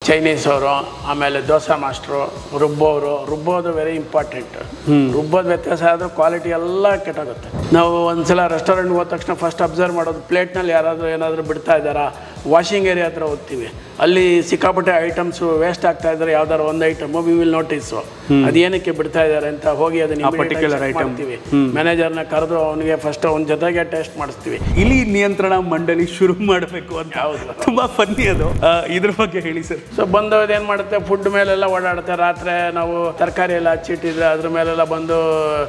Chinese ಅವರು, ಆಮೇಲೆ dosa master, ರುಬ್ಬೋದು ವೆರಿ ಇಂಪಾರ್ಟೆಂಟ್. ರುಬ್ಬೋದು ವ್ಯತ್ಯಾಸ ಆದರೂ ಕ್ವಾಲಿಟಿ ಎಲ್ಲ ಕೆಟ್ಟೋಗುತ್ತೆ. ನಾವು ಒಂದ್ಸಲ ರೆಸ್ಟೋರೆಂಟ್ಗೆ ಹೋದ ತಕ್ಷಣ ಫಸ್ಟ್ ಅಬ್ಸರ್ವ್ ಮಾಡೋದು ಪ್ಲೇಟ್ನಲ್ಲಿ ಯಾರಾದರೂ ಏನಾದರೂ ಬಿಡ್ತಾ ಇದ್ದಾರಾ. ವಾಷಿಂಗ್ ಏರಿಯಾ ಹತ್ರ ಹೋಗ್ತೀವಿ, ಅಲ್ಲಿ ಸಿಕ್ಕಾಪಟ್ಟೆ ಐಟಮ್ಸು ವೇಸ್ಟ್ ಆಗ್ತಾ ಇದ್ದಾರೆ. ಯಾವ್ದಾರು ಒಂದು ಐಟಮು ವಿ ವಿಲ್ ನೋಟಿಸು ಅದೇನಕ್ಕೆ ಬಿಡ್ತಾ ಇದ್ದಾರೆ ಅಂತ ಹೋಗಿ ಅದನ್ನ ಪರ್ಟಿಕ್ಯುಲರ್ ಐಟಮ್ ಮ್ಯಾನೇಜರ್ನ ಕರೆದು ಅವನಿಗೆ ಫಸ್ಟ್ ಒಂದು ಜೊತೆಗೆ ಟೇಸ್ಟ್ ಮಾಡಿಸ್ತೀವಿ. ಇಲಿ ನಿಯಂತ್ರಣ ಮಂಡಳಿ ಶುರು ಮಾಡಬೇಕು ಅಂತ. ಹೌದು, ತುಂಬಾ ಫನ್ನಿ ಅದು. ಇದ್ರ ಬಗ್ಗೆ ಹೇಳಿ ಸರ್. ಸೊ ಬಂದು ಅದೇನು ಮಾಡುತ್ತೆ, ಫುಡ್ ಮೇಲೆಲ್ಲ ಓಡಾಡುತ್ತೆ. ರಾತ್ರಿ ನಾವು ತರಕಾರಿ ಎಲ್ಲ ಹಚ್ಚಿಟ್ಟಿದ್ರೆ ಅದ್ರ ಮೇಲೆಲ್ಲ ಬಂದು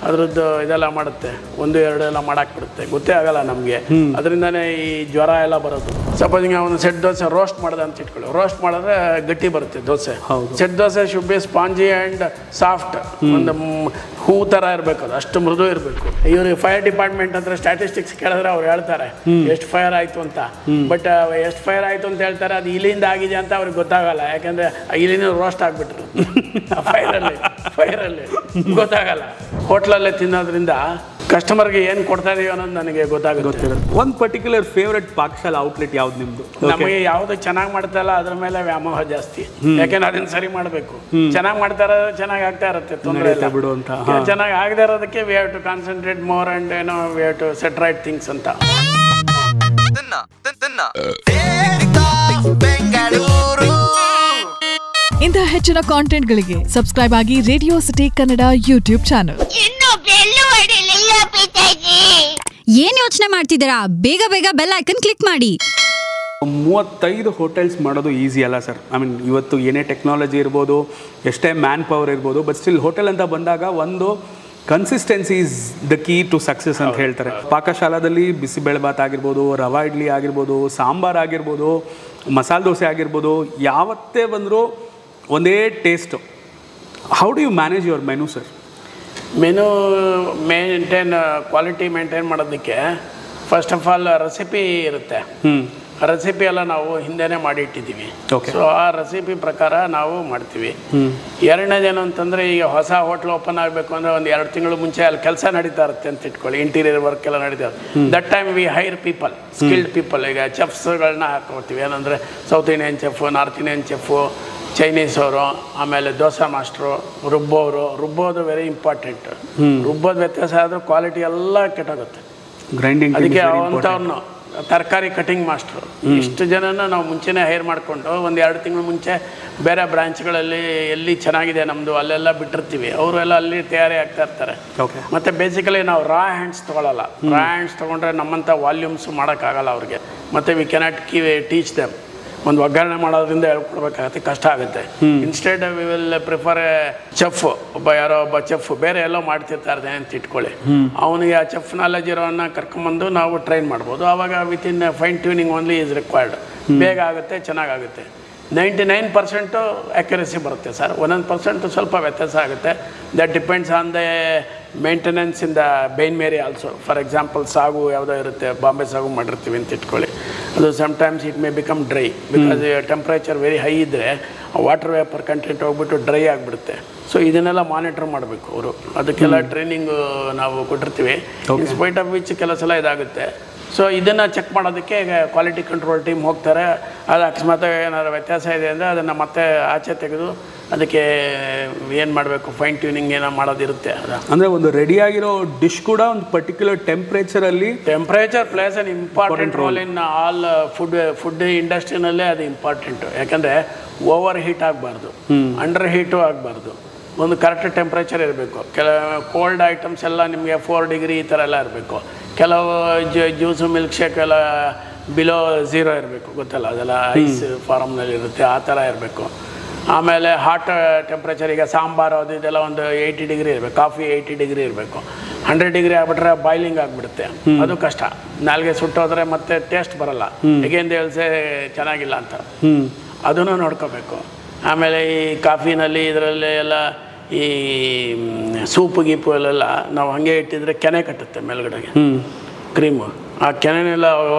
ಅದ್ರದ್ದು ಇದೆಲ್ಲ ಮಾಡುತ್ತೆ, 1-2 ಎಲ್ಲ ಮಾಡಾಕ್ಬಿಡುತ್ತೆ. ಗೊತ್ತೇ ಆಗಲ್ಲ ನಮಗೆ. ಅದರಿಂದನೇ ಈ ಜ್ವರ ಎಲ್ಲ ಬರೋದು. ಸಪೋಸ್ ಅವನು ಸೆಟ್ ದೋಸೆ ರೋಸ್ಟ್ ಮಾಡೋದು ಅಂತ ಇಟ್ಕೊಳ್ಳಿ. ರೋಸ್ಟ್ ಮಾಡಿದ್ರೆ ಗಟ್ಟಿ ಬರುತ್ತೆ dosa. Set dosa should be spongy and soft. ಒಂದು ಹೂ ಥರ ಇರಬೇಕು, ಅದು ಅಷ್ಟು ಮೃದು ಇರಬೇಕು. ಇವ್ರಿಗೆ ಫೈರ್ ಡಿಪಾರ್ಟ್ಮೆಂಟ್ ಹತ್ರ ಸ್ಟ್ಯಾಟಿಸ್ಟಿಕ್ಸ್ ಕೇಳಿದ್ರೆ ಅವ್ರು ಹೇಳ್ತಾರೆ ಎಷ್ಟು ಫೈರ್ ಆಯಿತು ಅಂತ. ಬಟ್ ಎಷ್ಟು ಫೈರ್ ಆಯಿತು ಅಂತ ಹೇಳ್ತಾರೆ, ಅದು ಇಲಿಯಿಂದ ಆಗಿದೆ ಅಂತ ಅವ್ರಿಗೆ ಗೊತ್ತಾಗಲ್ಲ. ಯಾಕಂದರೆ ಇಲಿನ ರೋಸ್ಟ್ ಆಗಿಬಿಟ್ರು ಫೈರಲ್ಲಿ ಗೊತ್ತಾಗಲ್ಲ. ಹೋಟ್ಲಲ್ಲೇ ತಿನ್ನೋದ್ರಿಂದ ಕಸ್ಟಮರ್ಗೆ ಏನು ಕೊಡ್ತಾ ಇದೀವಿ ಅನ್ನೋದು ನನಗೆ ಗೊತ್ತಾಗುತ್ತೆ. ಒಂದು ಪರ್ಟಿಕ್ಯುಲರ್ ಫೇವ್ರೆಟ್ ಪಾಕಶಾಲ ಔಟ್ಲೆಟ್ ಯಾವ್ದು ನಿಮ್ದು? ನಮಗೆ ಯಾವ್ದು ಚೆನ್ನಾಗಿ ಮಾಡ್ತಾರಲ್ಲ ಅದ್ರ ಮೇಲೆ ವ್ಯಾಮೋಹ ಜಾಸ್ತಿ. ಯಾಕೆಂದ್ರೆ ಅದನ್ನ ಸರಿ ಮಾಡಬೇಕು. ಚೆನ್ನಾಗಿ ಮಾಡ್ತಾ ಇರೋದು ಚೆನ್ನಾಗಿ ಆಗ್ತಾ ಇರುತ್ತೆ, ತೊಂದರೆ ಇಲ್ಲ ಬಿಡು ಅಂತ. ಚೆನ್ನಾಗಿ ಆಗದೆ ಇರೋದಕ್ಕೆ we have to concentrate more and we have to set right things ಅಂತ. ಇಂತಹ ಹೆಚ್ಚಿನ ಕಾಂಟೆಂಟ್ಗಳಿಗೆ ಸಬ್ಸ್ಕ್ರೈಬ್ ಆಗಿ radio city Kannada YouTube channel. ಏನ್ ಯೋಚನೆ ಮಾಡ್ತಿದ್ದೀರಾ? ಬೇಗ ಬೇಗ ಬೆಲ್ ಐಕನ್ ಕ್ಲಿಕ್ ಮಾಡಿ. 35 ಹೋಟೆಲ್ಸ್ ಮಾಡೋದು ಈಸಿ ಅಲ್ಲ ಸರ್. ಐ ಮೀನ್ ಇವತ್ತು ಏನೇ ಟೆಕ್ನಾಲಜಿ ಇರ್ಬೋದು, ಎಷ್ಟೇ ಮ್ಯಾನ್ ಪವರ್ ಇರ್ಬೋದು, ಬಟ್ ಸ್ಟಿಲ್ ಹೋಟೆಲ್ ಅಂತ ಬಂದಾಗ ಒಂದು consistency is the key to success ಅಂತ ಹೇಳ್ತಾರೆ. ಪಾಕಶಾಲಾದಲ್ಲಿ ಬಿಸಿಬೇಳೆ ಬಾತ್ ಆಗಿರ್ಬೋದು, ರವಾ ಇಡ್ಲಿ ಆಗಿರ್ಬೋದು, ಸಾಂಬಾರ್ ಆಗಿರ್ಬೋದು, ಮಸಾಲೆ ದೋಸೆ ಆಗಿರ್ಬೋದು, ಯಾವತ್ತೇ ಬಂದರೂ ಒಂದೇ taste. How do you manage your menu sir? Menu quality maintain ಮಾಡೋದಕ್ಕೆ ಫಸ್ಟ್ ಆಫ್ ಆಲ್ ರೆಸಿಪಿ ಇರುತ್ತೆ. ರೆಸಿಪಿ ಎಲ್ಲ ನಾವು ಹಿಂದೆನೇ ಮಾಡಿ ಇಟ್ಟಿದ್ದೀವಿ. ಸೊ ಆ ರೆಸಿಪಿ ಪ್ರಕಾರ ನಾವು ಮಾಡ್ತೀವಿ. ಎರಡನೇದೇನು ಅಂತಂದರೆ, ಈಗ ಹೊಸ ಹೋಟ್ಲ್ ಓಪನ್ ಆಗಬೇಕು ಅಂದರೆ ಒಂದು 2 ತಿಂಗಳು ಮುಂಚೆ ಅಲ್ಲಿ ಕೆಲಸ ನಡೀತಾ ಇರುತ್ತೆ ಅಂತ ಇಟ್ಕೊಳ್ಳಿ. ಇಂಟೀರಿಯರ್ ವರ್ಕ್ ಎಲ್ಲ ನಡೀತಾ ಇರುತ್ತೆ. That time we hire people, skilled people. ಈಗ ಚೆಫ್ಸ್ಗಳನ್ನ ಹಾಕೋತೀವಿ. ಏನಂದರೆ south Indian chef, north Indian chef, Chinese ಅವರು, ಆಮೇಲೆ ದೋಸೆ ಮಾಸ್ಟ್ರು, ರುಬ್ಬೋದು ವೆರಿ ಇಂಪಾರ್ಟೆಂಟ್. ರುಬ್ಬೋದು ವ್ಯತ್ಯಾಸ ಆದರೂ ಕ್ವಾಲಿಟಿ ಎಲ್ಲ ಕೆಟ್ಟೋಗುತ್ತೆ. ಗ್ರೈಂಡಿಂಗ್. ಅದಕ್ಕೆ ಅಂಥವ್ರನ್ನು ತರಕಾರಿ ಕಟಿಂಗ್ ಮಾಸ್ಟ್ರು, ಇಷ್ಟು ಜನನ ನಾವು ಮುಂಚೆನೇ ಹೈರ್ ಮಾಡಿಕೊಂಡು 1-2 ತಿಂಗಳು ಮುಂಚೆ ಬೇರೆ ಬ್ರಾಂಚ್ಗಳಲ್ಲಿ ಎಲ್ಲಿ ಚೆನ್ನಾಗಿದೆ ನಮ್ಮದು ಅಲ್ಲೆಲ್ಲ ಬಿಟ್ಟಿರ್ತೀವಿ. ಅವರು ಎಲ್ಲ ಅಲ್ಲಿ ತಯಾರಿ ಆಗ್ತಾ ಇರ್ತಾರೆ. ಮತ್ತು ಬೇಸಿಕಲಿ ನಾವು ರಾ ಹ್ಯಾಂಡ್ಸ್ ತೊಗೊಳ್ಳಲ್ಲ. ರಾ ಹ್ಯಾಂಡ್ಸ್ ತೊಗೊಂಡ್ರೆ ನಮ್ಮಂಥ ವಾಲ್ಯೂಮ್ಸ್ ಮಾಡೋಕ್ಕಾಗಲ್ಲ ಅವ್ರಿಗೆ. ಮತ್ತು ವಿ ಕೆನಾಟ್ ಟೀಚ್ ದೆಮ್. ಒಂದು ಒಗ್ಗರಣೆ ಮಾಡೋದ್ರಿಂದ ಹೇಳ್ಕೊಡ್ಬೇಕಾಗತ್ತೆ, ಕಷ್ಟ ಆಗುತ್ತೆ. Instead we will prefer A chef. ಯಾರೋ ಒಬ್ಬ ಚೆಫ್ ಬೇರೆ ಎಲ್ಲೋ ಮಾಡ್ತಿರ್ತಾರೆ ಅಂತ ಇಟ್ಕೊಳ್ಳಿ. ಅವನಿಗೆ ಆ ಚೆಫ್ ನಾಲೆಜ್ ಇರೋನ್ನ ಕರ್ಕೊಂಬಂದು ನಾವು ಟ್ರೈನ್ ಮಾಡ್ಬೋದು. ಆವಾಗ within fine tuning only is required. ಬೇಗ ಆಗುತ್ತೆ, ಚೆನ್ನಾಗುತ್ತೆ. 99% ಆ್ಯಕ್ಯುರಸಿ ಬರುತ್ತೆ ಸರ್. 1% ಸ್ವಲ್ಪ ವ್ಯತ್ಯಾಸ ಆಗುತ್ತೆ. That depends on the maintenance in the bain marie also. For example sagu ಯಾವುದೋ ಇರುತ್ತೆ, ಬಾಂಬೆ ಸಾಗು ಮಾಡಿರ್ತೀವಿ ಅಂತ ಇಟ್ಕೊಳ್ಳಿ. ಅದು sometimes it may become dry because temperature very high ಇದ್ದರೆ ವಾಟರ್ ವೇಪರ್ ಕಂಟೆಂಟ್ ಹೋಗ್ಬಿಟ್ಟು ಡ್ರೈ ಆಗಿಬಿಡುತ್ತೆ. ಸೊ ಇದನ್ನೆಲ್ಲ ಮಾನಿಟರ್ ಮಾಡಬೇಕು ಅವರು. ಅದಕ್ಕೆಲ್ಲ ಟ್ರೈನಿಂಗು ನಾವು ಕೊಟ್ಟಿರ್ತೀವಿ. ಇನ್ ಸ್ಪೈಟ್ ಆಫ್ ವಿಚ್ ಕೆಲವು ಸಲ ಇದಾಗುತ್ತೆ. ಸೊ ಇದನ್ನು ಚೆಕ್ ಮಾಡೋದಕ್ಕೆ ಕ್ವಾಲಿಟಿ ಕಂಟ್ರೋಲ್ ಟೀಮ್ ಹೋಗ್ತಾರೆ. ಅದು ಅಕಸ್ಮಾತ್ ಏನಾದ್ರು ವ್ಯತ್ಯಾಸ ಇದೆ ಅಂದರೆ ಅದನ್ನು ಮತ್ತೆ ಆಚೆ ತೆಗೆದು ಅದಕ್ಕೆ ಏನು ಮಾಡಬೇಕು, ಫೈನ್ ಟ್ಯೂನಿಂಗ್ ಏನೋ ಮಾಡೋದಿರುತ್ತೆ. ಅದು ಅಂದರೆ ಒಂದು ರೆಡಿಯಾಗಿರೋ ಡಿಶ್ ಕೂಡ ಒಂದು particular temperature plays an important role in all food ಇಂಡಸ್ಟ್ರಿನಲ್ಲೇ ಅದು ಇಂಪಾರ್ಟೆಂಟು. ಯಾಕಂದರೆ ಓವರ್ ಹೀಟ್ ಆಗಬಾರ್ದು, ಅಂಡರ್ ಹೀಟು ಆಗಬಾರ್ದು. ಒಂದು ಕರೆಕ್ಟ್ ಟೆಂಪ್ರೇಚರ್ ಇರಬೇಕು. ಕೆಲವು ಕೋಲ್ಡ್ ಐಟಮ್ಸ್ ಎಲ್ಲ ನಿಮಗೆ 4 ಡಿಗ್ರಿ ಈ ಥರ ಎಲ್ಲ ಇರಬೇಕು. ಕೆಲವು ಜ್ಯೂಸು ಮಿಲ್ಕ್ ಶೇಕ್ ಎಲ್ಲ ಬಿಲೋ 0 ಇರಬೇಕು, ಗೊತ್ತಲ್ಲ, ಅದೆಲ್ಲ ಐಸ್ ಫಾರಮ್ನಲ್ಲಿ ಇರುತ್ತೆ, ಆ ಥರ ಇರಬೇಕು. ಆಮೇಲೆ ಹಾಟ್ ಟೆಂಪ್ರೇಚರ್, ಈಗ ಸಾಂಬಾರು ಅದು ಇದೆಲ್ಲ ಒಂದು 80 ಡಿಗ್ರಿ ಇರಬೇಕು. ಕಾಫಿ 80 ಡಿಗ್ರಿ ಇರಬೇಕು. 100 ಡಿಗ್ರಿ ಆಗಿಬಿಟ್ರೆ ಬಾಯ್ಲಿಂಗ್ ಆಗಿಬಿಡುತ್ತೆ, ಅದು ಕಷ್ಟ. ನಾಲ್ಗೆ ಸುಟ್ಟೋದ್ರೆ ಮತ್ತೆ ಟೇಸ್ಟ್ ಬರಲ್ಲ. ಹೇಗೆಂದು ಹೇಳ್ಸೆ ಚೆನ್ನಾಗಿಲ್ಲ ಅಂತ ಅದನ್ನು ನೋಡ್ಕೋಬೇಕು. ಆಮೇಲೆ ಈ ಕಾಫಿನಲ್ಲಿ ಇದರಲ್ಲಿ ಎಲ್ಲ ಈ ಸೂಪು ಗೀಪು ಅಲ್ಲೆಲ್ಲ ನಾವು ಹಾಗೆ ಇಟ್ಟಿದ್ರೆ ಕೆನೆ ಕಟ್ಟುತ್ತೆ ಮೇಲ್ಗಡೆಗೆ ಕ್ರೀಮು. ಆ ಕೆನೆನೆಲ್ಲ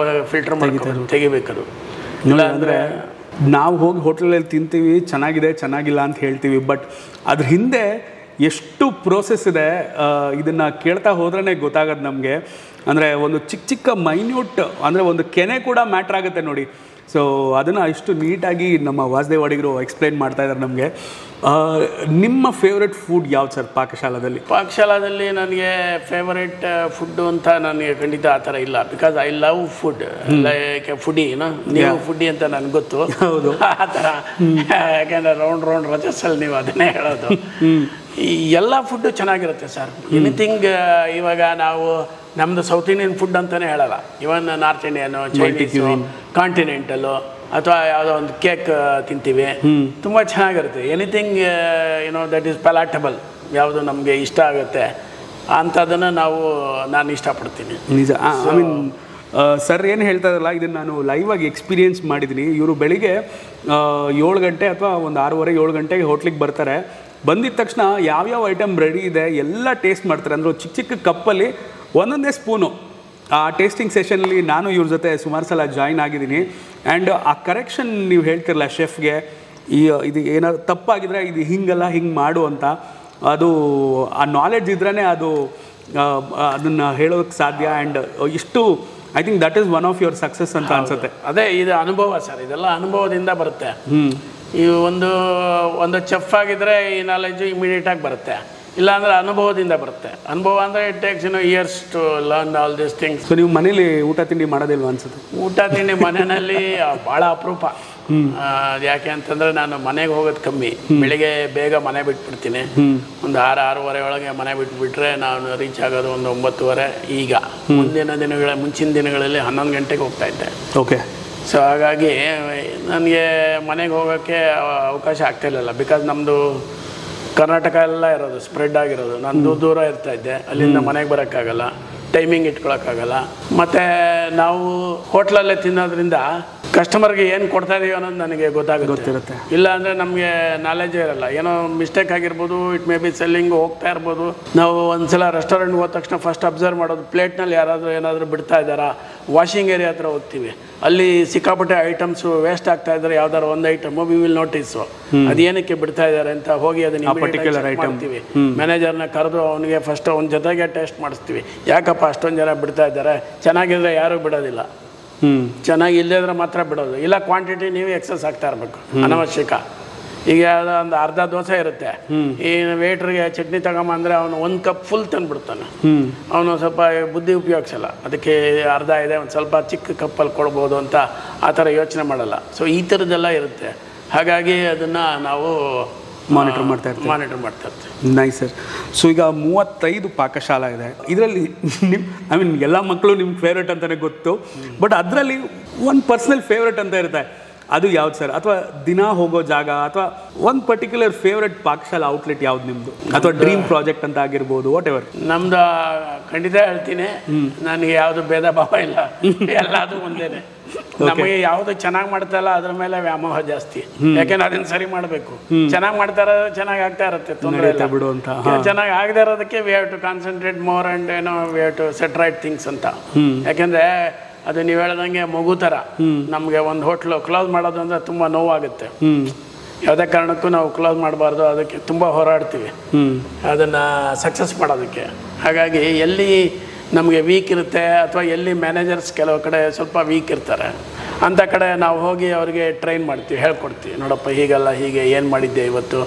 ಫಿಲ್ಟರ್ ಮಾಡಿ ತೆಗಿಬೇಕದು. ಇಲ್ಲ ಅಂದರೆ ನಾವು ಹೋಗಿ ಹೋಟೆಲಲ್ಲಿ ತಿಂತೀವಿ, ಚೆನ್ನಾಗಿಲ್ಲ ಅಂತ ಹೇಳ್ತೀವಿ, ಬಟ್ ಅದ್ರ ಹಿಂದೆ ಎಷ್ಟು ಪ್ರೋಸೆಸ್ ಇದೆ ಇದನ್ನು ಕೇಳ್ತಾ ಹೋದ್ರೇ ಗೊತ್ತಾಗೋದು ನಮಗೆ. ಅಂದರೆ ಒಂದು ಚಿಕ್ಕ ಮೈನ್ಯೂಟ್, ಅಂದರೆ ಒಂದು ಕೆನೆ ಕೂಡ ಮ್ಯಾಟ್ರ್ ಆಗುತ್ತೆ ನೋಡಿ. ಸೊ ಅದನ್ನು ಇಷ್ಟು ನೀಟಾಗಿ ನಮ್ಮ ವಾಸುದೇವ್ ಅಡಿಗರು ಎಕ್ಸ್ಪ್ಲೈನ್ ಮಾಡ್ತಾ ಇದ್ದಾರೆ ನಮಗೆ. ನಿಮ್ಮ ಫೇವ್ರೆಟ್ ಫುಡ್ ಯಾವ್ದು ಸರ್ ಪಾಕಶಾಲಾದಲ್ಲಿ ನನಗೆ ಫೇವರೇಟ್ ಫುಡ್ಡು ಅಂತ ನನಗೆ ಖಂಡಿತ ಆ ಥರ ಇಲ್ಲ. Because I love food, like foodie, ನೀವು ಫುಡ್ಡಿ ಅಂತ ನನಗೆ ಗೊತ್ತು. ಹೌದು, ಆ ಥರ. ಯಾಕೆಂದರೆ ರೌಂಡ್ ರಜಸ್ಸಲ್ಲಿ ನೀವು ಅದನ್ನೇ ಹೇಳೋದು. ಈ ಎಲ್ಲ ಫುಡ್ಡು ಚೆನ್ನಾಗಿರುತ್ತೆ ಸರ್. ಎನಿಥಿಂಗ್ ಇವಾಗ ನಾವು ನಮ್ಮದು ಸೌತ್ ಇಂಡಿಯನ್ ಫುಡ್ ಅಂತಲೇ ಹೇಳಲ್ಲ, ಇವನ್ ನಾರ್ತ್ ಇಂಡಿಯನು, ಚೈನೀಸು, ಕಾಂಟಿನೆಂಟಲ್ಲು, ಅಥವಾ ಯಾವುದೋ ಒಂದು ಕೇಕ್ ತಿಂತೀವಿ, ತುಂಬ ಚೆನ್ನಾಗಿರುತ್ತೆ. ಎನಿಥಿಂಗ್ ದಟ್ ಈಸ್ ಪಲಾಟಬಲ್, ಯಾವುದು ನಮಗೆ ಇಷ್ಟ ಆಗುತ್ತೆ ಅಂಥದ್ದನ್ನು ನಾನು ಇಷ್ಟಪಡ್ತೀನಿ. ನಿಜ. ಐ ಮೀನ್ ಸರ್ ಏನು ಹೇಳ್ತಾ ಇರಲ್ಲ, ಇದನ್ನು ನಾನು ಲೈವಾಗಿ ಎಕ್ಸ್ಪೀರಿಯೆನ್ಸ್ ಮಾಡಿದ್ದೀನಿ. ಇವರು ಬೆಳಿಗ್ಗೆ 7 ಗಂಟೆ ಅಥವಾ ಒಂದು 6:30 7 ಗಂಟೆಗೆ ಹೋಟ್ಲಿಗೆ ಬರ್ತಾರೆ. ಬಂದಿದ್ದ ತಕ್ಷಣ ಯಾವ್ಯಾವ ಐಟಮ್ ರೆಡಿ ಇದೆ ಎಲ್ಲ ಟೇಸ್ಟ್ ಮಾಡ್ತಾರೆ. ಅಂದರೆ ಚಿಕ್ಕ ಚಿಕ್ಕ ಕಪ್ಪಲ್ಲಿ ಒಂದೊಂದೇ ಸ್ಪೂನು. ಆ ಟೇಸ್ಟಿಂಗ್ ಸೆಷನಲ್ಲಿ ನಾನು ಇವ್ರ ಜೊತೆ ಸುಮಾರು ಸಲ ಜಾಯಿನ್ ಆಗಿದ್ದೀನಿ. ಆ್ಯಂಡ್ ಆ ಕರೆಕ್ಷನ್ ನೀವು ಹೇಳ್ತಿರಲ್ಲ ಶೆಫ್ಗೆ, ಇದು ಏನಾದ್ರು ತಪ್ಪಾಗಿದ್ರೆ ಇದು ಹಿಂಗಲ್ಲ ಹಿಂಗೆ ಮಾಡು ಅಂತ, ಅದು ಆ ನಾಲೆಡ್ಜ್ ಇದ್ರೇ ಅದನ್ನು ಹೇಳೋಕ್ಕೆ ಸಾಧ್ಯ. ಆ್ಯಂಡ್ ಇಷ್ಟು I think that is one of your success ಅಂತ ಅನ್ಸುತ್ತೆ. ಅದೇ ಇದು ಅನುಭವ ಸರ್, ಇದೆಲ್ಲ ಅನುಭವದಿಂದ ಬರುತ್ತೆ. ಈ ಒಂದು ಚೆಫ್ ಆಗಿದ್ರೆ ಈ ನಾಲೆಡ್ಜು ಇಮಿಡಿಯೇಟಾಗಿ ಬರುತ್ತೆ, ಇಲ್ಲಾಂದರೆ ಅನುಭವದಿಂದ ಬರುತ್ತೆ. ಅನುಭವ ಅಂದರೆ it takes years to learn all this things. So ನೀವು ಮನೇಲಿ ಊಟ ತಿಂಡಿ ಮಾಡೋದಿಲ್ವ ಅನ್ಸುತ್ತೆ? ಊಟ ತಿಂಡಿ ಮನೆಯಲ್ಲಿ ಭಾಳ ಅಪರೂಪ. ಯಾಕೆ ಅಂತಂದರೆ ನಾನು ಮನೆಗೆ ಹೋಗೋದು ಕಮ್ಮಿ. ಬೆಳಿಗ್ಗೆ ಬೇಗ ಮನೆ ಬಿಟ್ಬಿಡ್ತೀನಿ, ಒಂದು 6-6:30 ಒಳಗೆ ಮನೆ ಬಿಟ್ಬಿಟ್ರೆ ನಾನು ರೀಚ್ ಆಗೋದು ಒಂದು 9:30. ಈಗ ಮುಂಚಿನ ದಿನಗಳಲ್ಲಿ 11 ಗಂಟೆಗೆ ಹೋಗ್ತಾ ಇದ್ದೆ. ಓಕೆ. ಸೊ ಹಾಗಾಗಿ ನನಗೆ ಮನೆಗೆ ಹೋಗೋಕ್ಕೆ ಅವಕಾಶ ಆಗ್ತಾಯಿರಲಿಲ್ಲ. ಬಿಕಾಸ್ ನಮ್ಮದು ಕರ್ನಾಟಕ ಎಲ್ಲ ಇರೋದು, ಸ್ಪ್ರೆಡ್ ಆಗಿರೋದು. ನಾನು ದೂರ ಇರ್ತಾಯಿದ್ದೆ, ಅಲ್ಲಿಂದ ಮನೆಗೆ ಬರೋಕ್ಕಾಗಲ್ಲ, ಟೈಮಿಂಗ್ ಇಟ್ಕೊಳಕ್ಕಾಗಲ್ಲ. ಮತ್ತು ನಾವು ಹೋಟ್ಲಲ್ಲೇ ತಿನ್ನೋದ್ರಿಂದ ಕಸ್ಟಮರ್ಗೆ ಏನು ಕೊಡ್ತಾ ಇದೀವಿ ಅನ್ನೋದು ನನಗೆ ಗೊತ್ತಿರುತ್ತೆ. ಇಲ್ಲ ಅಂದರೆ ನಮಗೆ ನಾಲೆಜೇ ಇರಲ್ಲ, ಏನೋ ಮಿಸ್ಟೇಕ್ ಆಗಿರ್ಬೋದು, ಇಟ್ ಮೇ ಬಿ ಸೆಲ್ಲಿಂಗ್ ಹೋಗ್ತಾ ಇರ್ಬೋದು. ನಾವು ಒಂದ್ಸಲ ರೆಸ್ಟೋರೆಂಟ್ಗೆ ಹೋದ ತಕ್ಷಣ ಫಸ್ಟ್ ಅಬ್ಸರ್ವ್ ಮಾಡೋದು ಪ್ಲೇಟ್ನಲ್ಲಿ ಏನಾದರೂ ಬಿಡ್ತಾ ಇದ್ದಾರಾ. ವಾಷಿಂಗ್ ಏರಿಯಾ ಹತ್ರ ಹೋಗ್ತೀವಿ, ಅಲ್ಲಿ ಸಿಕ್ಕಾಪಟ್ಟೆ ಐಟಮ್ಸು ವೇಸ್ಟ್ ಆಗ್ತಾ ಇದ್ದಾರೆ. ಯಾವ್ದಾರು ಒಂದು ಐಟಮು ವಿ ವಿಲ್ ನೋಟಿಸು ಅದೇನಕ್ಕೆ ಬಿಡ್ತಾ ಇದ್ದಾರೆ ಅಂತ ಹೋಗಿ ಅದನ್ನ ಪರ್ಟಿಕ್ಯುಲರ್ ಐಟಮ್ ಮ್ಯಾನೇಜರ್ನ ಕರೆದು ಅವನಿಗೆ ಫಸ್ಟ್ ಒಂದು ಜೊತೆಗೆ ಟೇಸ್ಟ್ ಮಾಡಿಸ್ತೀವಿ. ಯಾಕಪ್ಪ ಅಷ್ಟೊಂದು ಜನ ಬಿಡ್ತಾ ಇದ್ದಾರೆ, ಚೆನ್ನಾಗಿದ್ರೆ ಯಾರೂ ಬಿಡೋದಿಲ್ಲ, ಚೆನ್ನಾಗಿ ಇಲ್ಲದ್ರೆ ಮಾತ್ರ ಬಿಡೋದು. ಇಲ್ಲ ಕ್ವಾಂಟಿಟಿ ನೀವು ಎಕ್ಸಸ್ ಆಗ್ತಾ ಇರಬೇಕು, ಅನವಶ್ಯಕ. ಈಗ ಯಾವುದೋ ಒಂದು ಅರ್ಧ ದೋಸೆ ಇರುತ್ತೆ, ಈ ವೇಟ್ರಿಗೆ ಚಟ್ನಿ ತಗೊಂಬಂದ್ರೆ ಅವನು 1 ಕಪ್ ಫುಲ್ ತಂದುಬಿಡ್ತಾನೆ. ಅವನು ಸ್ವಲ್ಪ ಬುದ್ಧಿ ಉಪಯೋಗಿಸಲ್ಲ, ಅದಕ್ಕೆ ಅರ್ಧ ಇದೆ, ಒಂದು ಸ್ವಲ್ಪ ಚಿಕ್ಕ ಕಪ್ಪಲ್ಲಿ ಕೊಡ್ಬೋದು ಅಂತ ಆ ಥರ ಯೋಚನೆ ಮಾಡಲ್ಲ. ಸೊ ಈ ಥರದ್ದೆಲ್ಲ ಇರುತ್ತೆ. ಹಾಗಾಗಿ ಅದನ್ನು ನಾವು ಮಾನಿಟರ್ ಮಾಡ್ತಾ ಇರ್ತೀವಿ. Nice sir. ಸೊ ಈಗ 35 ಪಾಕಶಾಲಾ ಇದೆ. ಇದರಲ್ಲಿ ಐ ಮೀನ್ ಎಲ್ಲ ಮಕ್ಕಳು ನಿಮ್ಗೆ ಫೇವ್ರೇಟ್ ಅಂತಲೇ ಗೊತ್ತು, ಬಟ್ ಅದರಲ್ಲಿ ಒಂದು ಪರ್ಸ್ನಲ್ ಫೇವ್ರೇಟ್ ಅಂತ ಇರುತ್ತೆ. ಅದು ಯಾವ್ದು ಸರ್? ಅಥವಾ ದಿನ ಹೋಗೋ ಜಾಗ, ಅಥವಾ ಒಂದು ಪರ್ಟಿಕ್ಯುಲರ್ ಫೇವ್ರೆಟ್ ಪಾಕಶಾಲಾ ಔಟ್ಲೆಟ್ ಯಾವ್ದು ನಿಮ್ಮದು, ಅಥವಾ ಡ್ರೀಮ್ ಪ್ರಾಜೆಕ್ಟ್ ಅಂತ ಆಗಿರ್ಬೋದು, ವಾಟ್ ಎವರ್. ನಮ್ದು ಖಂಡಿತ ಹೇಳ್ತೀನಿ, ನನಗೆ ಯಾವುದು ಭೇದ ಭಾವ ಇಲ್ಲ, ಎಲ್ಲದು ಒಂದೇನೆ. ನಮಗೆ ಯಾವುದು ಚೆನ್ನಾಗಿ ಮಾಡ್ತಾ ಇಲ್ಲ ಅದ್ರ ಮೇಲೆ ವ್ಯಾಮೋಹ ಜಾಸ್ತಿ. ಯಾಕೆಂದ್ರೆ ಅದನ್ನ ಸರಿ ಮಾಡಬೇಕು. ಚೆನ್ನಾಗಿ ಮಾಡ್ತಾ ಇರೋದು ಚೆನ್ನಾಗಿ ಆಗ್ತಾ ಇರುತ್ತೆ, ತೊಂದರೆ ಇಲ್ಲ ಬಿಡು ಅಂತ. ಚೆನ್ನಾಗಿ ಆಗದೆ ಇರೋದಕ್ಕೆ we have to concentrate more and we have to set right things ಅಂತ. ಯಾಕೆಂದ್ರೆ ಅದು ನೀವು ಹೇಳ್ದಂಗೆ ಮಗು ಥರ. ನಮಗೆ ಒಂದು ಹೋಟ್ಲು ಕ್ಲೋಸ್ ಮಾಡೋದು ಅಂದರೆ ತುಂಬ ನೋವಾಗುತ್ತೆ. ಯಾವುದೇ ಕಾರಣಕ್ಕೂ ನಾವು ಕ್ಲೋಸ್ ಮಾಡಬಾರ್ದು, ಅದಕ್ಕೆ ತುಂಬ ಹೋರಾಡ್ತೀವಿ ಅದನ್ನು ಸಕ್ಸಸ್ ಮಾಡೋದಕ್ಕೆ. ಹಾಗಾಗಿ ಎಲ್ಲಿ ನಮಗೆ ವೀಕ್ ಇರುತ್ತೆ, ಅಥವಾ ಎಲ್ಲಿ ಮ್ಯಾನೇಜರ್ಸ್ ಕೆಲವು ಕಡೆ ಸ್ವಲ್ಪ ವೀಕ್ ಇರ್ತಾರೆ, ಅಂಥ ಕಡೆ ನಾವು ಹೋಗಿ ಅವರಿಗೆ ಟ್ರೈನ್ ಮಾಡ್ತೀವಿ, ಹೇಳ್ಕೊಡ್ತೀವಿ. ನೋಡಪ್ಪ ಹೀಗಲ್ಲ, ಹೀಗೆ ಏನು ಮಾಡಿದ್ದೆ ಇವತ್ತು,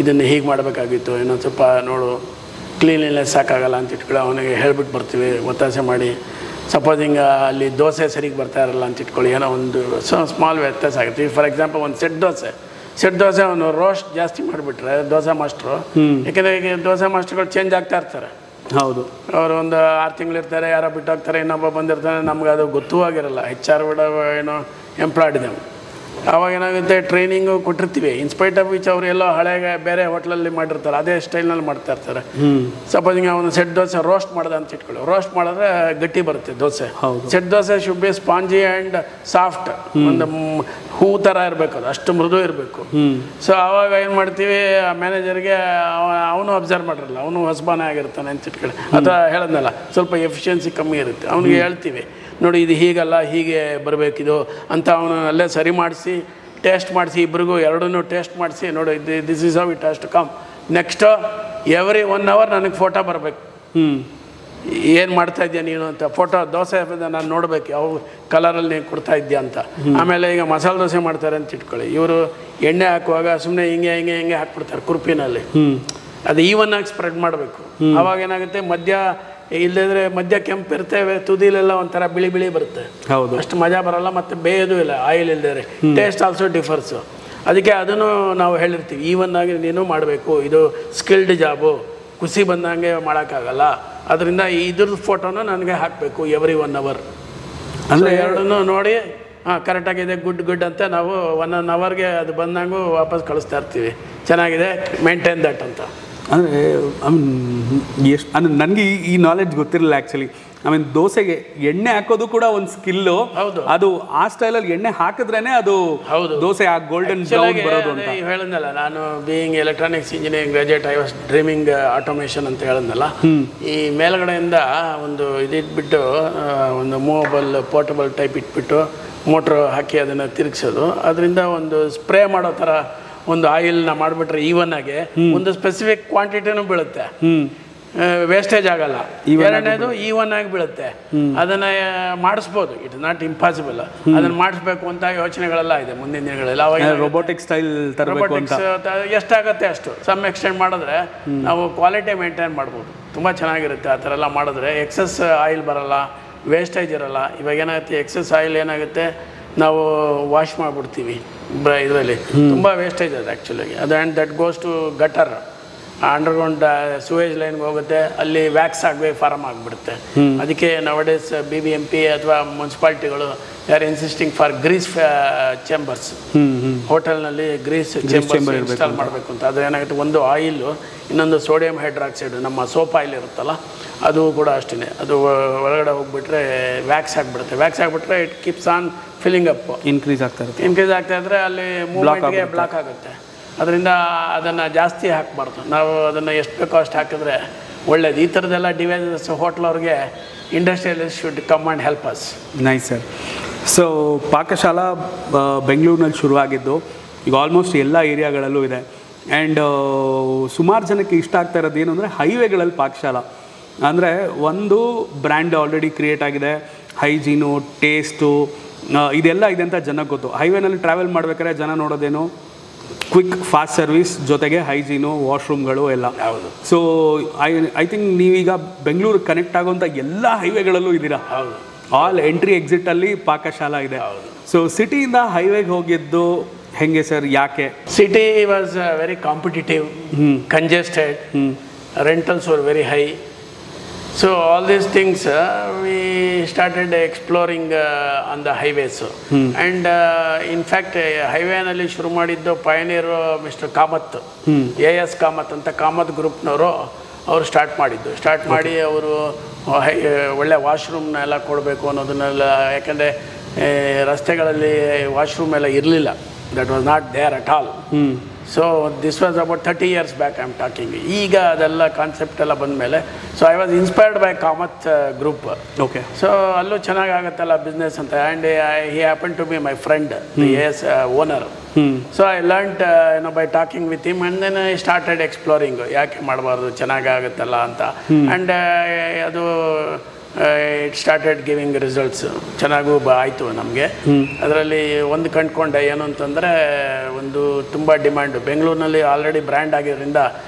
ಇದನ್ನು ಹೀಗೆ ಮಾಡಬೇಕಾಗಿತ್ತು, ಇನ್ನೊಂದು ಸ್ವಲ್ಪ ನೋಡು ಕ್ಲೀನ್ಲಿನೆಸ್ ಸಾಕಾಗಲ್ಲ ಅಂತ ಇಟ್ಕೊಳ್ಳಿ, ಅವನಿಗೆ ಹೇಳ್ಬಿಟ್ಟು ಬರ್ತೀವಿ ಒತ್ತಾಸೆ ಮಾಡಿ. ಸಪೋಸ್ ಹಿಂಗೆ ಅಲ್ಲಿ ದೋಸೆ ಸರಿಗೆ ಬರ್ತಾ ಇರಲ್ಲ ಅಂತ ಇಟ್ಕೊಳ್ಳಿ, ಏನೋ ಒಂದು ಸ್ಮಾಲ್ ವ್ಯತ್ಯಾಸ ಆಗುತ್ತೆ. ಫಾರ್ ಎಕ್ಸಾಂಪಲ್ ಒಂದು ಸೆಟ್ ದೋಸೆ ಅವನು ರೋಸ್ಟ್ ಜಾಸ್ತಿ ಮಾಡಿಬಿಟ್ರೆ ದೋಸೆ ಮಾಸ್ಟ್ರು, ಯಾಕೆಂದರೆ ಈಗ ದೋಸೆ ಮಾಸ್ಟ್ರುಗಳು ಚೇಂಜ್ ಆಗ್ತಾ ಇರ್ತಾರೆ. ಹೌದು, ಅವರು ಒಂದು 6 ತಿಂಗಳಿರ್ತಾರೆ, ಯಾರೋ ಬಿಟ್ಟೋಗ್ತಾರೆ, ಇನ್ನೊಬ್ಬ ಬಂದಿರ್ತಾನೆ, ನಮ್ಗೆ ಅದು ಗೊತ್ತೂ ಆಗಿರಲ್ಲ. HR ಏನೋ ಎಂಪ್ಲಾಯ್ಡ್ ಇದೆ. ಆವಾಗ ಏನಾಗುತ್ತೆ, ಟ್ರೈನಿಂಗು ಕೊಟ್ಟಿರ್ತೀವಿ, ಇನ್ಸ್ಪೈಟ್ ಆಫ್ ವಿಚ್ ಅವರು ಎಲ್ಲೋ ಹಳೆಗೆ ಬೇರೆ ಹೋಟ್ಲಲ್ಲಿ ಮಾಡಿರ್ತಾರೆ, ಅದೇ ಸ್ಟೈಲ್ನಲ್ಲಿ ಮಾಡ್ತಾ ಇರ್ತಾರೆ. ಸಪೋಸ್ ಹಿಂಗೆ ಅವನು ಸೆಟ್ ದೋಸೆ ರೋಸ್ಟ್ ಮಾಡ್ದೆ ಅಂತ ಇಟ್ಕೊಳ್ಳಿ, ರೋಸ್ಟ್ ಮಾಡಿದ್ರೆ ಗಟ್ಟಿ ಬರುತ್ತೆ dosa. Set dosa should be spongy and soft, ಒಂದು ಹೂ ಥರ ಇರಬೇಕು, ಅದು ಅಷ್ಟು ಮೃದು ಇರಬೇಕು. ಸೊ ಆವಾಗ ಏನು ಮಾಡ್ತೀವಿ, ಆ ಮ್ಯಾನೇಜರ್ಗೆ ಅವನು ಅಬ್ಸರ್ವ್ ಮಾಡಿರಲ್ಲ, ಅವನು ಹೊಸಬಾನೆ ಆಗಿರ್ತಾನೆ ಅಂತ ಇಟ್ಕೊಳ್ಳಿ, ಅಥವಾ ಹೇಳದ್ನಲ್ಲ ಸ್ವಲ್ಪ ಎಫಿಷಿಯನ್ಸಿ ಕಮ್ಮಿ ಇರುತ್ತೆ, ಅವನಿಗೆ ಹೇಳ್ತೀವಿ ನೋಡಿ ಇದು ಹೀಗಲ್ಲ, ಹೀಗೆ ಬರಬೇಕಿದು ಅಂತ. ಅವನು ಅಲ್ಲೇ ಸರಿ ಮಾಡಿಸಿ ಟೇಸ್ಟ್ ಮಾಡಿಸಿ, ಇಬ್ರಿಗೂ ಎರಡನ್ನೂ ಟೇಸ್ಟ್ ಮಾಡಿಸಿ, ನೋಡಿ this is how it has to come. Next every 1 hour ನನಗೆ ಫೋಟೋ ಬರಬೇಕು. ಏನು ಮಾಡ್ತಾ ಇದೆಯಾ ನೀನು ಅಂತ ಫೋಟೋ ದೋಸೆ ನಾನು ನೋಡಬೇಕು ಯಾವ ಕಲರಲ್ಲಿ ನೀನು ಕೊಡ್ತಾ ಇದೆಯಾ ಅಂತ. ಆಮೇಲೆ ಈಗ ಮಸಾಲೆ ದೋಸೆ ಮಾಡ್ತಾರೆ ಅಂತ ಇಟ್ಕೊಳ್ಳಿ, ಇವರು ಎಣ್ಣೆ ಹಾಕುವಾಗ ಸುಮ್ಮನೆ ಹಿಂಗೆ ಹಾಕ್ಬಿಡ್ತಾರೆ ಕುರ್ಪಿನಲ್ಲಿ. ಅದು ಈವನ್ ಆಗಿ ಸ್ಪ್ರೆಡ್ ಮಾಡಬೇಕು. ಅವಾಗ ಏನಾಗುತ್ತೆ, ಮಧ್ಯ ಇಲ್ಲದ್ರೆ ಮಧ್ಯ ಕೆಂಪು ಇರ್ತೇವೆ, ತುದಿಲೆಲ್ಲ ಒಂಥರ ಬಿಳಿ ಬಿಳಿ ಬರುತ್ತೆ. ಹೌದು, ಅಷ್ಟು ಮಜಾ ಬರಲ್ಲ, ಮತ್ತು ಬೇಯೋದು ಇಲ್ಲ ಆಯಿಲ್ ಇಲ್ಲದೆ. Taste also differs. ಅದಕ್ಕೆ ಅದನ್ನು ನಾವು ಹೇಳಿರ್ತೀವಿ, ಈವನ್ ಆಗಿ ನೀನು ಮಾಡಬೇಕು. ಇದು ಸ್ಕಿಲ್ಡ್ ಜಾಬು, ಖುಷಿ ಬಂದಂಗೆ ಮಾಡೋಕ್ಕಾಗಲ್ಲ. ಅದರಿಂದ ಇದ್ರದ್ದು ಫೋಟೋನ ನನಗೆ ಹಾಕಬೇಕು ಎವ್ರಿ 1 hour. ಅಂದರೆ ಎರಡನ್ನೂ ನೋಡಿ ಕರೆಕ್ಟಾಗಿದೆ ಗುಡ್ ಅಂತ ನಾವು 1 hourಗೆ ಅದು ಬಂದಂಗೂ ವಾಪಸ್ ಕಳಿಸ್ತಾ ಇರ್ತೀವಿ. ಚೆನ್ನಾಗಿದೆ, ಮೇಂಟೈನ್ ದಟ್ ಅಂತ. ಅಂದರೆ ಎಷ್ಟು ಅಂದರೆ ನನಗೆ ಈ ನಾಲೆಡ್ಜ್ ಗೊತ್ತಿರಲಿಲ್ಲ ಆ್ಯಕ್ಚುಲಿ. ದೋಸೆಗೆ ಎಣ್ಣೆ ಹಾಕೋದು ಕೂಡ ಒಂದು ಸ್ಕಿಲ್ಲು. ಅದು ಆ ಸ್ಟೈಲಲ್ಲಿ ಎಣ್ಣೆ ಹಾಕಿದ್ರೇನೆ ಅದು ದೋಸೆ ಆ ಗೋಲ್ಡನ್ ಬ್ರೌನ್ ಬರೋದು ಅಂತ ಹೇಳಿದ್ನಲ್ಲ. ನಾನು being electronics engineering graduate, I was dreaming automation ಅಂತ ಹೇಳಿದ್ನಲ್ಲ. ಈ ಮೇಲ್ಗಡೆಯಿಂದ ಒಂದು ಇದಿಟ್ಬಿಟ್ಟು ಒಂದು ಮೂವಬಲ್ ಪೋರ್ಟಬಲ್ ಟೈಪ್ ಇಟ್ಬಿಟ್ಟು ಮೋಟ್ರ್ ಹಾಕಿ ಅದನ್ನು ತಿರುಗಿಸೋದು, ಅದರಿಂದ ಒಂದು ಸ್ಪ್ರೇ ಮಾಡೋ ಥರ ಒಂದು ಆಯಿಲ್ನ ಮಾಡಿಬಿಟ್ರೆ ಈವನ್ ಆಗಿ ಒಂದು ಸ್ಪೆಸಿಫಿಕ್ ಕ್ವಾಂಟಿಟಿನೂ ಬೀಳುತ್ತೆ, ವೇಸ್ಟೇಜ್ ಆಗಲ್ಲ. ಎರಡನೇದು ಈವನ್ ಆಗಿ ಬೀಳುತ್ತೆ. ಅದನ್ನ ಮಾಡಿಸ್ಬೋದು, ಇಟ್ ಇಸ್ ನಾಟ್ ಇಂಪಾಸಿಬಲ್. ಅದನ್ನ ಮಾಡಿಸ್ಬೇಕು ಅಂತ ಯೋಚನೆಗಳೆಲ್ಲ ಇದೆ ಮುಂದಿನ ದಿನಗಳಲ್ಲಿ. ಅವಾಗ ರೋಬೋಟಿಕ್ ಸ್ಟೈಲ್ ರೋಬೋಟಿಕ್ಸ್ ಎಷ್ಟಾಗತ್ತೆ ಅಷ್ಟು ಸಮ್ ಎಕ್ಸ್ಟೆಂಡ್ ಮಾಡಿದ್ರೆ ನಾವು ಕ್ವಾಲಿಟಿ ಮೇಂಟೈನ್ ಮಾಡ್ಬೋದು. ತುಂಬ ಚೆನ್ನಾಗಿರುತ್ತೆ ಆ ಥರ ಎಲ್ಲ ಮಾಡಿದ್ರೆ. ಎಕ್ಸಸ್ ಆಯಿಲ್ ಬರಲ್ಲ, ವೇಸ್ಟೇಜ್ ಇರಲ್ಲ. ಇವಾಗ ಏನಾಗುತ್ತೆ, ಎಕ್ಸಸ್ ಆಯಿಲ್ ಏನಾಗುತ್ತೆ, ನಾವು ವಾಶ್ ಮಾಡಿಬಿಡ್ತೀವಿ ಇದರಲ್ಲಿ, ತುಂಬ ವೇಸ್ಟೇಜ್ ಅದು ಆ್ಯಕ್ಚುಲಿ. ಅದು and that goes to gutter, underground sewage ಲೈನ್ಗೆ ಹೋಗುತ್ತೆ, ಅಲ್ಲಿ ವ್ಯಾಕ್ಸ್ ಆಗಿ ಫಾರ್ಮ್ ಆಗಿಬಿಡುತ್ತೆ. ಅದಕ್ಕೆ ನವಡೇಸ್ BBMP ಅಥವಾ ಮುನ್ಸಿಪಾಲ್ಟಿಗಳು are insisting for grease chambers. ಹೋಟೆಲ್ನಲ್ಲಿ ಗ್ರೀಸ್ ಚೇಂಬರ್ ಇನ್ಸ್ಟಾಲ್ ಮಾಡಬೇಕು ಅಂತ. ಅದು ಏನಾಗುತ್ತೆ, ಒಂದು ಆಯಿಲು, ಇನ್ನೊಂದು ಸೋಡಿಯಂ ಹೈಡ್ರಾಕ್ಸೈಡ್, ನಮ್ಮ ಸೋಪ್ ಆಯಿಲ್ ಇರುತ್ತಲ್ಲ ಅದು ಕೂಡ ಅಷ್ಟೇ. ಅದು ಒಳಗಡೆ ಹೋಗ್ಬಿಟ್ರೆ ವ್ಯಾಕ್ಸ್ ಆಗಿಬಿಡುತ್ತೆ. ವ್ಯಾಕ್ಸ್ ಆಗಿಬಿಟ್ರೆ it keeps on filling up, increase ಆಗ್ತಾ ಇದ್ದರೆ ಅಲ್ಲಿ ಮೂವ್ಮೆಂಟ್ಗೆ ಬ್ಲಾಕ್ ಆಗುತ್ತೆ. ಅದರಿಂದ ಅದನ್ನು ಜಾಸ್ತಿ ಹಾಕಬಾರ್ದು. ನಾವು ಅದನ್ನು ಎಷ್ಟು ಬೇಕೋ ಅಷ್ಟು ಹಾಕಿದ್ರೆ ಒಳ್ಳೇದು. ಈ ಥರದ್ದೆಲ್ಲ ಡಿವೈಸಸ್ ಹೋಟ್ಲವ್ರಿಗೆ industrialist should come and help us. Nice sir. So Pakashala ಬೆಂಗಳೂರಿನಲ್ಲಿ ಶುರುವಾಗಿದ್ದು ಈಗ ಆಲ್ಮೋಸ್ಟ್ ಎಲ್ಲ ಏರಿಯಾಗಳಲ್ಲೂ ಇದೆ. ಆ್ಯಂಡ್ ಸುಮಾರು ಜನಕ್ಕೆ ಇಷ್ಟ ಆಗ್ತಾ ಇರೋದು ಏನು ಅಂದರೆ ಹೈವೇಗಳಲ್ಲಿ ಪಾಕಶಾಲಾ ಅಂದರೆ ಒಂದು ಬ್ರ್ಯಾಂಡ್ ಆಲ್ರೆಡಿ ಕ್ರಿಯೇಟ್ ಆಗಿದೆ, ಹೈಜೀನು, ಟೇಸ್ಟು ಇದೆಲ್ಲ ಇದೆ ಅಂತ ಜನಕ್ಕೆ ಗೊತ್ತು. ಹೈವೇನಲ್ಲಿ ಟ್ರಾವೆಲ್ ಮಾಡ್ಬೇಕಾದ್ರೆ ಜನ ನೋಡೋದೇನು, ಕ್ವಿಕ್ ಫಾಸ್ಟ್ ಸರ್ವಿಸ್ ಜೊತೆಗೆ ಹೈಜೀನು, ವಾಶ್ರೂಮ್ಗಳು ಎಲ್ಲ. ಹೌದು. ಸೊ ಐ ಥಿಂಕ್ ನೀವೀಗ ಬೆಂಗಳೂರು ಕನೆಕ್ಟ್ ಆಗೋಂಥ ಎಲ್ಲ ಹೈವೇಗಳಲ್ಲೂ ಇದ್ದೀರಾ. ಹೌದು. ಆಲ್ ಎಂಟ್ರಿ ಎಕ್ಸಿಟಲ್ಲಿ ಪಾಕಶಾಲಾ ಇದೆ. ಹೌದು. ಸೊ ಸಿಟಿಯಿಂದ ಹೈವೇಗೆ ಹೋಗಿದ್ದು ಹೆಂಗೆ ಸರ್, ಯಾಕೆ? City was very competitive, congested, rentals were very high. So all these things we started exploring on the highways. And in fact highway-ನಲ್ಲಿ ಶುರು ಮಾಡಿದ್ದು pioneer mister Kamath, AS Kamath ಅಂತ ಕಾಮತ್ ಗ್ರೂಪ್ನವರು ಅವರು ಸ್ಟಾರ್ಟ್ ಮಾಡಿ ಅವರು ಒಳ್ಳೆ ವಾಶ್ರೂಮ್ನ ಎಲ್ಲ ಕೊಡಬೇಕು ಅನ್ನೋದನ್ನೆಲ್ಲ. ಯಾಕಂದರೆ ರಸ್ತೆಗಳಲ್ಲಿ ವಾಶ್ರೂಮ್ ಎಲ್ಲ ಇರಲಿಲ್ಲ, that was not there at all. So this was about 30 years back I am talking. ಈಗ ಅದೆಲ್ಲ ಕಾನ್ಸೆಪ್ಟ್ ಎಲ್ಲ ಬಂದಮೇಲೆ so I was inspired by Kamath group. Okay. So ಅಲ್ಲೂ ಚೆನ್ನಾಗಿ ಆಗುತ್ತಲ್ಲ ಬಿಸ್ನೆಸ್ ಅಂತ. And he happen to be my friend, the AS owner. So I learned by talking with him and then I started exploring, ಯಾಕೆ ಮಾಡಬಾರ್ದು, ಚೆನ್ನಾಗಿ ಆಗುತ್ತಲ್ಲ ಅಂತ. And ಅದು ಇಟ್ ಸ್ಟಾರ್ಟೆಡ್ ಗಿವಿಂಗ್ ರಿಸಲ್ಟ್ಸ್. ಚೆನ್ನಾಗೂ ಆಯಿತು ನಮಗೆ. ಅದರಲ್ಲಿ ಒಂದು ಕಂಡುಕೊಂಡೆ ಏನು ಅಂತಂದರೆ, ಒಂದು ತುಂಬ ಡಿಮ್ಯಾಂಡು ಬೆಂಗಳೂರಿನಲ್ಲಿ ಆಲ್ರೆಡಿ ಬ್ರ್ಯಾಂಡ್ ಆಗಿರೋದ್ರಿಂದ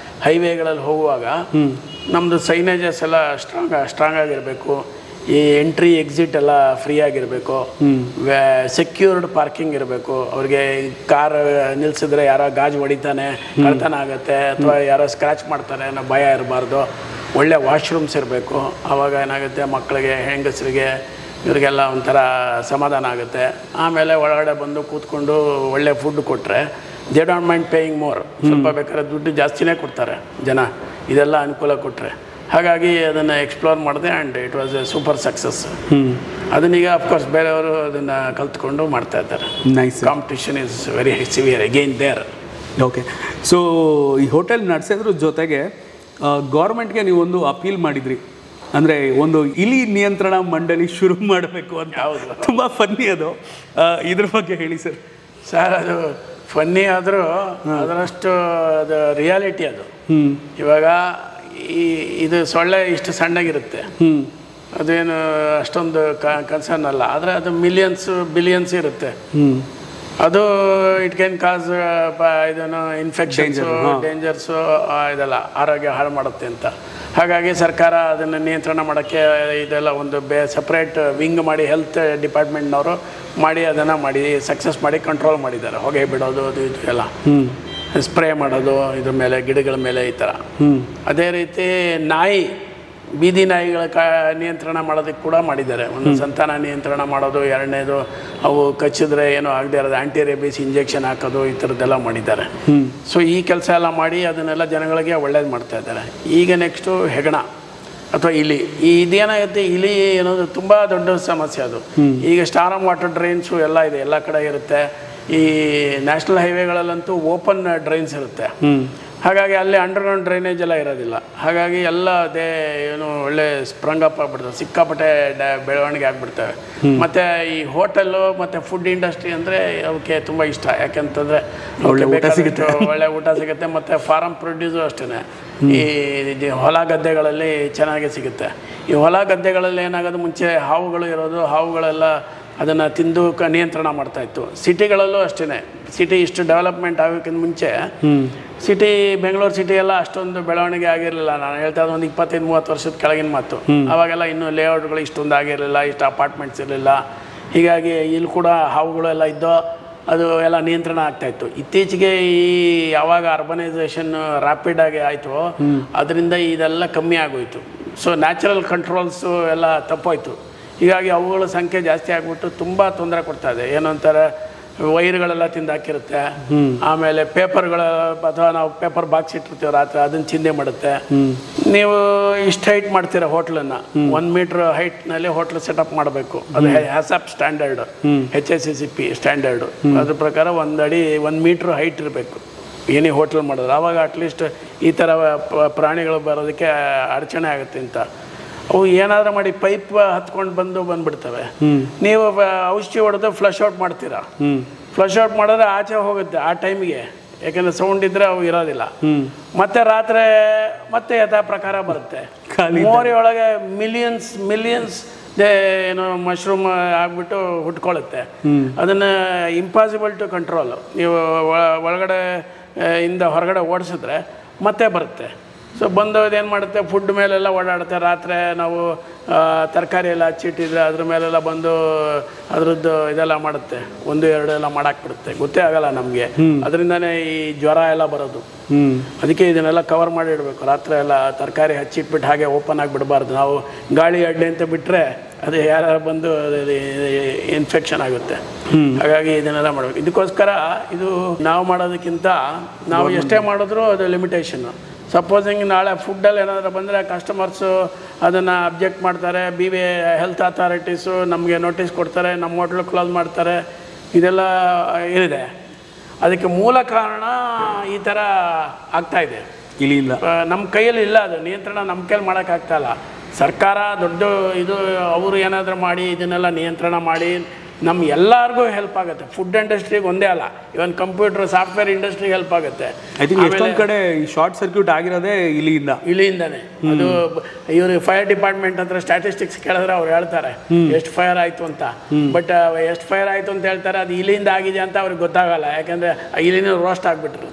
ಹೈವೇಗಳಲ್ಲಿ ಹೋಗುವಾಗ ನಮ್ಮದು ಸೈನೇಜಸ್ ಎಲ್ಲ ಸ್ಟ್ರಾಂಗ್ ಆಗಿರಬೇಕು, ಈ ಎಂಟ್ರಿ ಎಕ್ಸಿಟ್ ಎಲ್ಲ ಫ್ರೀ ಆಗಿರಬೇಕು, ಸೆಕ್ಯೂರ್ಡ್ ಪಾರ್ಕಿಂಗ್ ಇರಬೇಕು. ಅವ್ರಿಗೆ ಕಾರ್ ನಿಲ್ಲಿಸಿದ್ರೆ ಯಾರೋ ಗಾಜು ಹೊಡಿತಾನೆ, ಕಳ್ತನ ಆಗುತ್ತೆ, ಅಥವಾ ಯಾರೋ ಸ್ಕ್ರ್ಯಾಚ್ ಮಾಡ್ತಾನೆ ಅನ್ನೋ ಭಯ ಇರಬಾರ್ದು. ಒಳ್ಳೆ ವಾಶ್ರೂಮ್ಸ್ ಇರಬೇಕು. ಆವಾಗ ಏನಾಗುತ್ತೆ, ಮಕ್ಕಳಿಗೆ, ಹೆಂಗಸರಿಗೆ, ಇವರಿಗೆಲ್ಲ ಒಂಥರ ಸಮಾಧಾನ ಆಗುತ್ತೆ. ಆಮೇಲೆ ಒಳಗಡೆ ಬಂದು ಕೂತ್ಕೊಂಡು ಒಳ್ಳೆ ಫುಡ್ ಕೊಟ್ಟರೆ they don't mind paying more. ಸ್ವಲ್ಪ ಬೇಕಾದ್ರೆ ದುಡ್ಡು ಜಾಸ್ತಿನೇ ಕೊಡ್ತಾರೆ ಜನ, ಇದೆಲ್ಲ ಅನುಕೂಲ ಕೊಟ್ಟರೆ. ಹಾಗಾಗಿ ಅದನ್ನು ಎಕ್ಸ್ಪ್ಲೋರ್ ಮಾಡಿದೆ and it was a super success. ಅದನ್ನೀಗ ಅಫ್ಕೋರ್ಸ್ ಬೇರೆಯವರು ಅದನ್ನು ಕಲ್ತ್ಕೊಂಡು ಮಾಡ್ತಾ ಇದ್ದಾರೆ. Nice. Competition is very severe again there. Okay. So ಈ ಹೋಟೆಲ್ ನಡೆಸೋದ್ರ ಜೊತೆಗೆ ಗೌರ್ಮೆಂಟ್ಗೆ ನೀವೊಂದು ಅಪೀಲ್ ಮಾಡಿದ್ರಿ, ಅಂದರೆ ಒಂದು ಇಲಿ ನಿಯಂತ್ರಣ ಮಂಡಳಿ ಶುರು ಮಾಡಬೇಕು ಅಂತ. ಹೌದು. ತುಂಬ ಫನ್ನಿ ಅದು, ಇದ್ರ ಬಗ್ಗೆ ಹೇಳಿ ಸರ್. ಸರ್ ಅದು ಫನ್ನಿ ಆದರೂ ಅದರಷ್ಟು ಅದು ರಿಯಾಲಿಟಿ ಅದು. ಇವಾಗ ಇದು ಸೊಳ್ಳೆ ಇಷ್ಟು ಸಣ್ಣಗಿರುತ್ತೆ, ಅದೇನು ಅಷ್ಟೊಂದು ಕನ್ಸರ್ನ್ ಅಲ್ಲ, ಆದರೆ ಅದು ಬಿಲಿಯನ್ಸ್ ಇರುತ್ತೆ. ಅದು ಇಟ್ ಕ್ಯಾನ್ ಕಾಸ್ ಇದನ್ನು ಇನ್ಫೆಕ್ಷನ್ಸು, ಡೇಂಜರ್ಸು, ಇದೆಲ್ಲ ಆರೋಗ್ಯ ಹಾಳು ಮಾಡುತ್ತೆ ಅಂತ. ಹಾಗಾಗಿ ಸರ್ಕಾರ ಅದನ್ನು ನಿಯಂತ್ರಣ ಮಾಡೋಕ್ಕೆ ಇದೆಲ್ಲ ಒಂದು ಸಪ್ರೇಟ್ ವಿಂಗ್ ಮಾಡಿ ಹೆಲ್ತ್ ಡಿಪಾರ್ಟ್ಮೆಂಟ್ನವರು ಮಾಡಿ ಅದನ್ನು ಸಕ್ಸಸ್ ಮಾಡಿ ಕಂಟ್ರೋಲ್ ಮಾಡಿದ್ದಾರೆ. ಹೊಗೆ ಬಿಡೋದು ಅದು ಇದು ಎಲ್ಲ ಸ್ಪ್ರೇ ಮಾಡೋದು ಇದ್ರ ಮೇಲೆ, ಗಿಡಗಳ ಮೇಲೆ, ಈ ಥರ. ಅದೇ ರೀತಿ ಬೀದಿ ನಾಯಿಗಳ ನಿಯಂತ್ರಣ ಮಾಡೋದಕ್ಕೆ ಕೂಡ ಮಾಡಿದ್ದಾರೆ. ಒಂದು ಸಂತಾನ ನಿಯಂತ್ರಣ ಮಾಡೋದು, ಎರಡನೇದು ಅವು ಕಚ್ಚಿದ್ರೆ ಏನೋ ಆಗದೆ ಇರೋದು ಆ್ಯಂಟಿ ರೇಬಿಸ್ ಇಂಜೆಕ್ಷನ್ ಹಾಕೋದು, ಈ ಥರದ್ದೆಲ್ಲ ಮಾಡಿದ್ದಾರೆ. ಸೊ ಈ ಕೆಲಸ ಎಲ್ಲ ಮಾಡಿ ಅದನ್ನೆಲ್ಲ ಜನಗಳಿಗೆ ಒಳ್ಳೇದು ಮಾಡ್ತಾ ಇದ್ದಾರೆ. ಈಗ ನೆಕ್ಸ್ಟು ಹೆಗಣ ಅಥವಾ ಇಲಿ. ಇದೇನಾಗುತ್ತೆ, ಇಲಿ ಅನ್ನೋದು ತುಂಬ ದೊಡ್ಡ ಸಮಸ್ಯೆ. ಅದು ಈಗ ಸ್ಟಾರಮ್ ವಾಟರ್ ಡ್ರೈನ್ಸು ಎಲ್ಲ ಇದೆ, ಎಲ್ಲ ಕಡೆ ಇರುತ್ತೆ. ಈ ನ್ಯಾಷನಲ್ ಹೈವೇಗಳಲ್ಲಂತೂ ಓಪನ್ ಡ್ರೈನ್ಸ್ ಇರುತ್ತೆ. ಹಾಗಾಗಿ ಅಲ್ಲಿ ಅಂಡರ್ಗ್ರೌಂಡ್ ಡ್ರೈನೇಜ್ ಎಲ್ಲ ಇರೋದಿಲ್ಲ. ಹಾಗಾಗಿ ಎಲ್ಲ ಅದೇ ಏನು ಒಳ್ಳೆ ಸ್ಪ್ರಂಗ್ ಅಪ್ ಆಗ್ಬಿಡ್ತವೆ, ಸಿಕ್ಕಾಪಟ್ಟೆ ಬೆಳವಣಿಗೆ ಆಗಿಬಿಡ್ತವೆ. ಮತ್ತು ಈ ಹೋಟೆಲ್ಲು ಮತ್ತು ಫುಡ್ ಇಂಡಸ್ಟ್ರಿ ಅಂದರೆ ಅವಕ್ಕೆ ತುಂಬ ಇಷ್ಟ. ಯಾಕೆಂತಂದರೆ ಒಳ್ಳೆ ಊಟ ಸಿಗುತ್ತೆ. ಮತ್ತು ಫಾರಮ್ ಪ್ರೊಡ್ಯೂಸು ಅಷ್ಟೇ. ಈ ಹೊಲ ಗದ್ದೆಗಳಲ್ಲಿ ಚೆನ್ನಾಗಿ ಸಿಗುತ್ತೆ. ಈ ಹೊಲ ಗದ್ದೆಗಳಲ್ಲಿ ಏನಾಗೋದು, ಮುಂಚೆ ಹಾವುಗಳು ಇರೋದು, ಹಾವುಗಳೆಲ್ಲ ಅದನ್ನು ತಿಂದು ನಿಯಂತ್ರಣ ಮಾಡ್ತಾಯಿತ್ತು. ಸಿಟಿಗಳಲ್ಲೂ ಅಷ್ಟೇ. ಸಿಟಿ ಇಷ್ಟು ಡೆವಲಪ್ಮೆಂಟ್ ಆಗೋಕ್ಕಿಂತ ಮುಂಚೆ ಬೆಂಗಳೂರು ಸಿಟಿ ಎಲ್ಲ ಅಷ್ಟೊಂದು ಬೆಳವಣಿಗೆ ಆಗಿರಲಿಲ್ಲ. ನಾನು ಹೇಳ್ತಾ ಇದ್ದೆ ಒಂದು 25-30 ವರ್ಷದ ಕೆಳಗಿನ ಮಾತು. ಅವಾಗೆಲ್ಲ ಇನ್ನೂ ಲೇಔಟ್ಗಳು ಇಷ್ಟೊಂದು ಆಗಿರಲಿಲ್ಲ, ಇಷ್ಟು ಅಪಾರ್ಟ್ಮೆಂಟ್ಸ್ ಇರಲಿಲ್ಲ. ಹೀಗಾಗಿ ಇಲ್ಲಿ ಕೂಡ ಹಾವುಗಳೆಲ್ಲ ಇದ್ದೋ ಅದು ಎಲ್ಲ ನಿಯಂತ್ರಣ ಆಗ್ತಾಯಿತ್ತು. ಇತ್ತೀಚೆಗೆ ಯಾವಾಗ ಅರ್ಬನೈಸೇಷನ್ ರ್ಯಾಪಿಡಾಗಿ ಆಯಿತು, ಅದರಿಂದ ಇದೆಲ್ಲ ಕಮ್ಮಿ ಆಗೋಯಿತು. ಸೊ ನ್ಯಾಚುರಲ್ ಕಂಟ್ರೋಲ್ಸು ಎಲ್ಲ ತಪ್ಪೋಯ್ತು. ಹೀಗಾಗಿ ಅವುಗಳ ಸಂಖ್ಯೆ ಜಾಸ್ತಿ ಆಗಿಬಿಟ್ಟು ತುಂಬ ತೊಂದರೆ ಕೊಡ್ತಾ ಇದೆ. ಏನು ಅಂತಾರೆ, ವೈರ್ಗಳೆಲ್ಲ ತಿಂದು ಹಾಕಿರುತ್ತೆ. ಆಮೇಲೆ ಪೇಪರ್ಗಳ, ಅಥವಾ ನಾವು ಪೇಪರ್ ಬಾಕ್ಸ್ ಇಟ್ಟಿರ್ತೀವಿ ರಾತ್ರಿ, ಅದನ್ನು ಚಿಂದೆ ಮಾಡುತ್ತೆ. ನೀವು ಇಷ್ಟು ಹೈಟ್ ಮಾಡ್ತೀರಾ ಹೋಟ್ಲನ್ನು, 1 ಮೀಟ್ರ್ ಹೈಟ್ನಲ್ಲಿ ಹೋಟ್ಲ್ ಸೆಟಪ್ ಮಾಡಬೇಕು. ಅದು ಹ್ಯಾಸಪ್ ಸ್ಟ್ಯಾಂಡರ್ಡ್, HACCP ಸ್ಟ್ಯಾಂಡರ್ಡು. ಅದ್ರ ಪ್ರಕಾರ 1 ಮೀಟ್ರ್ ಹೈಟ್ ಇರಬೇಕು ಏನೇ ಹೋಟ್ಲ್ ಮಾಡಿದ್ರೆ. ಆವಾಗ ಅಟ್ಲೀಸ್ಟ್ ಈ ಥರ ಪ್ರಾಣಿಗಳು ಬರೋದಕ್ಕೆ ಅಡಚಣೆ ಆಗುತ್ತೆ ಅಂತ. ಅವು ಏನಾದರೂ ಮಾಡಿ ಪೈಪ್ ಹತ್ಕೊಂಡು ಬಂದ್ಬಿಡ್ತವೆ. ನೀವು ಔಷಧಿ ಹೊಡೆದು ಫ್ಲಶ್ ಔಟ್ ಮಾಡ್ತೀರಾ. ಫ್ಲಶ್ ಔಟ್ ಮಾಡಿದ್ರೆ ಆಚೆ ಹೋಗುತ್ತೆ ಆ ಟೈಮಿಗೆ, ಯಾಕೆಂದರೆ ಸೌಂಡ್ ಇದ್ದರೆ ಅವು ಇರೋದಿಲ್ಲ. ಮತ್ತೆ ರಾತ್ರಿ ಮತ್ತೆ ಯಥಾ ಪ್ರಕಾರ ಬರುತ್ತೆ. ಮೋರಿಯೊಳಗೆ ಮಿಲಿಯನ್ಸ್ ಏನೋ ಮಶ್ರೂಮ್ ಆಗಿಬಿಟ್ಟು ಹುಟ್ಕೊಳ್ಳುತ್ತೆ. ಅದನ್ನು ಇಂಪಾಸಿಬಲ್ ಟು ಕಂಟ್ರೋಲ್. ನೀವು ಒಳಗಡೆ ಇಂದ ಹೊರಗಡೆ ಓಡಿಸಿದ್ರೆ ಮತ್ತೆ ಬರುತ್ತೆ. ಸೊ ಬಂದು ಏನು ಮಾಡುತ್ತೆ, ಫುಡ್ ಮೇಲೆಲ್ಲ ಓಡಾಡುತ್ತೆ. ರಾತ್ರಿ ನಾವು ತರಕಾರಿ ಎಲ್ಲ ಹಚ್ಚಿಟ್ಟಿದ್ರೆ ಅದ್ರ ಮೇಲೆಲ್ಲ ಬಂದು ಅದರದ್ದು ಇದೆಲ್ಲ ಮಾಡುತ್ತೆ. 1-2 ಎಲ್ಲ ಮಾಡಾಕ್ಬಿಡುತ್ತೆ, ಗೊತ್ತೇ ಆಗಲ್ಲ ನಮಗೆ. ಅದರಿಂದನೇ ಈ ಜ್ವರ ಎಲ್ಲ ಬರೋದು. ಅದಕ್ಕೆ ಇದನ್ನೆಲ್ಲ ಕವರ್ ಮಾಡಿ ಇಡಬೇಕು. ರಾತ್ರಿ ಎಲ್ಲ ತರಕಾರಿ ಹಚ್ಚಿಟ್ಬಿಟ್ಟು ಹಾಗೆ ಓಪನ್ ಆಗಿಬಿಡಬಾರ್ದು. ನಾವು ಗಾಳಿ ಅಡ್ಡೆ ಅಂತ ಬಿಟ್ಟರೆ ಅದು ಯಾರು ಬಂದು ಇನ್ಫೆಕ್ಷನ್ ಆಗುತ್ತೆ. ಹಾಗಾಗಿ ಇದನ್ನೆಲ್ಲ ಮಾಡಬೇಕು. ಇದಕ್ಕೋಸ್ಕರ ಇದು ನಾವು ಮಾಡೋದಕ್ಕಿಂತ ನಾವು ಎಷ್ಟೇ ಮಾಡಿದ್ರೂ ಅದು ಲಿಮಿಟೇಷನ್ನು. ಸಪೋಸಿಂಗ್ ನಾಳೆ ಫುಡ್ಡಲ್ಲಿ ಏನಾದರೂ ಬಂದರೆ ಕಸ್ಟಮರ್ಸು ಅದನ್ನು ಅಬ್ಜೆಕ್ಟ್ ಮಾಡ್ತಾರೆ. ಹೆಲ್ತ್ ಅಥಾರಿಟೀಸು ನಮಗೆ ನೋಟಿಸ್ ಕೊಡ್ತಾರೆ, ನಮ್ಮ ಹೋಟ್ಲು ಕ್ಲೋಸ್ ಮಾಡ್ತಾರೆ. ಇದೆಲ್ಲ ಏನಿದೆ, ಅದಕ್ಕೆ ಮೂಲ ಕಾರಣ ಈ ಥರ ಆಗ್ತಾಯಿದೆ. ಇಲ್ಲ, ನಮ್ಮ ಕೈಯಲ್ಲಿ ಇಲ್ಲ, ಅದು ನಿಯಂತ್ರಣ ನಮ್ಮ ಕೈಯಲ್ಲಿ ಮಾಡೋಕ್ಕಾಗ್ತಾಯಿಲ್ಲ. ಸರ್ಕಾರ ದೊಡ್ಡ ಇದು ಅವರು ಏನಾದರೂ ಮಾಡಿ ಇದನ್ನೆಲ್ಲ ನಿಯಂತ್ರಣ ಮಾಡಿ ನಮ್ಮ ಎಲ್ಲರಿಗೂ ಹೆಲ್ಪ್ ಆಗುತ್ತೆ. ಫುಡ್ ಇಂಡಸ್ಟ್ರಿಗೆ ಒಂದೇ ಅಲ್ಲ, ಇವನ್ ಕಂಪ್ಯೂಟರ್ ಸಾಫ್ಟ್ವೇರ್ ಇಂಡಸ್ಟ್ರಿಗೆ ಹೆಲ್ಪ್ ಆಗುತ್ತೆ. ಐ ಥಿಂಕ್ ಎಷ್ಟೊಂದು ಕಡೆ ಶಾರ್ಟ್ ಸರ್ಕ್ಯೂಟ್ ಆಗಿರೋದೇ ಇಲಿಯಿಂದಾನೆ. ಅದು ಇವರು ಫೈರ್ ಡಿಪಾರ್ಟ್ಮೆಂಟ್ ಹತ್ರ ಸ್ಟ್ಯಾಟಿಸ್ಟಿಕ್ಸ್ ಕೇಳಿದ್ರೆ ಅವ್ರು ಹೇಳ್ತಾರೆ ಎಷ್ಟು ಫೈರ್ ಆಯಿತು ಅಂತ. ಬಟ್ ಎಷ್ಟು ಫೈರ್ ಆಯಿತು ಅಂತ ಹೇಳ್ತಾರೆ, ಅದು ಇಲಿಯಿಂದ ಆಗಿದೆ ಅಂತ ಅವ್ರಿಗೆ ಗೊತ್ತಾಗಲ್ಲ. ಯಾಕಂದರೆ ಇಲಿನ ರೋಸ್ಟ್ ಆಗಿಬಿಟ್ರು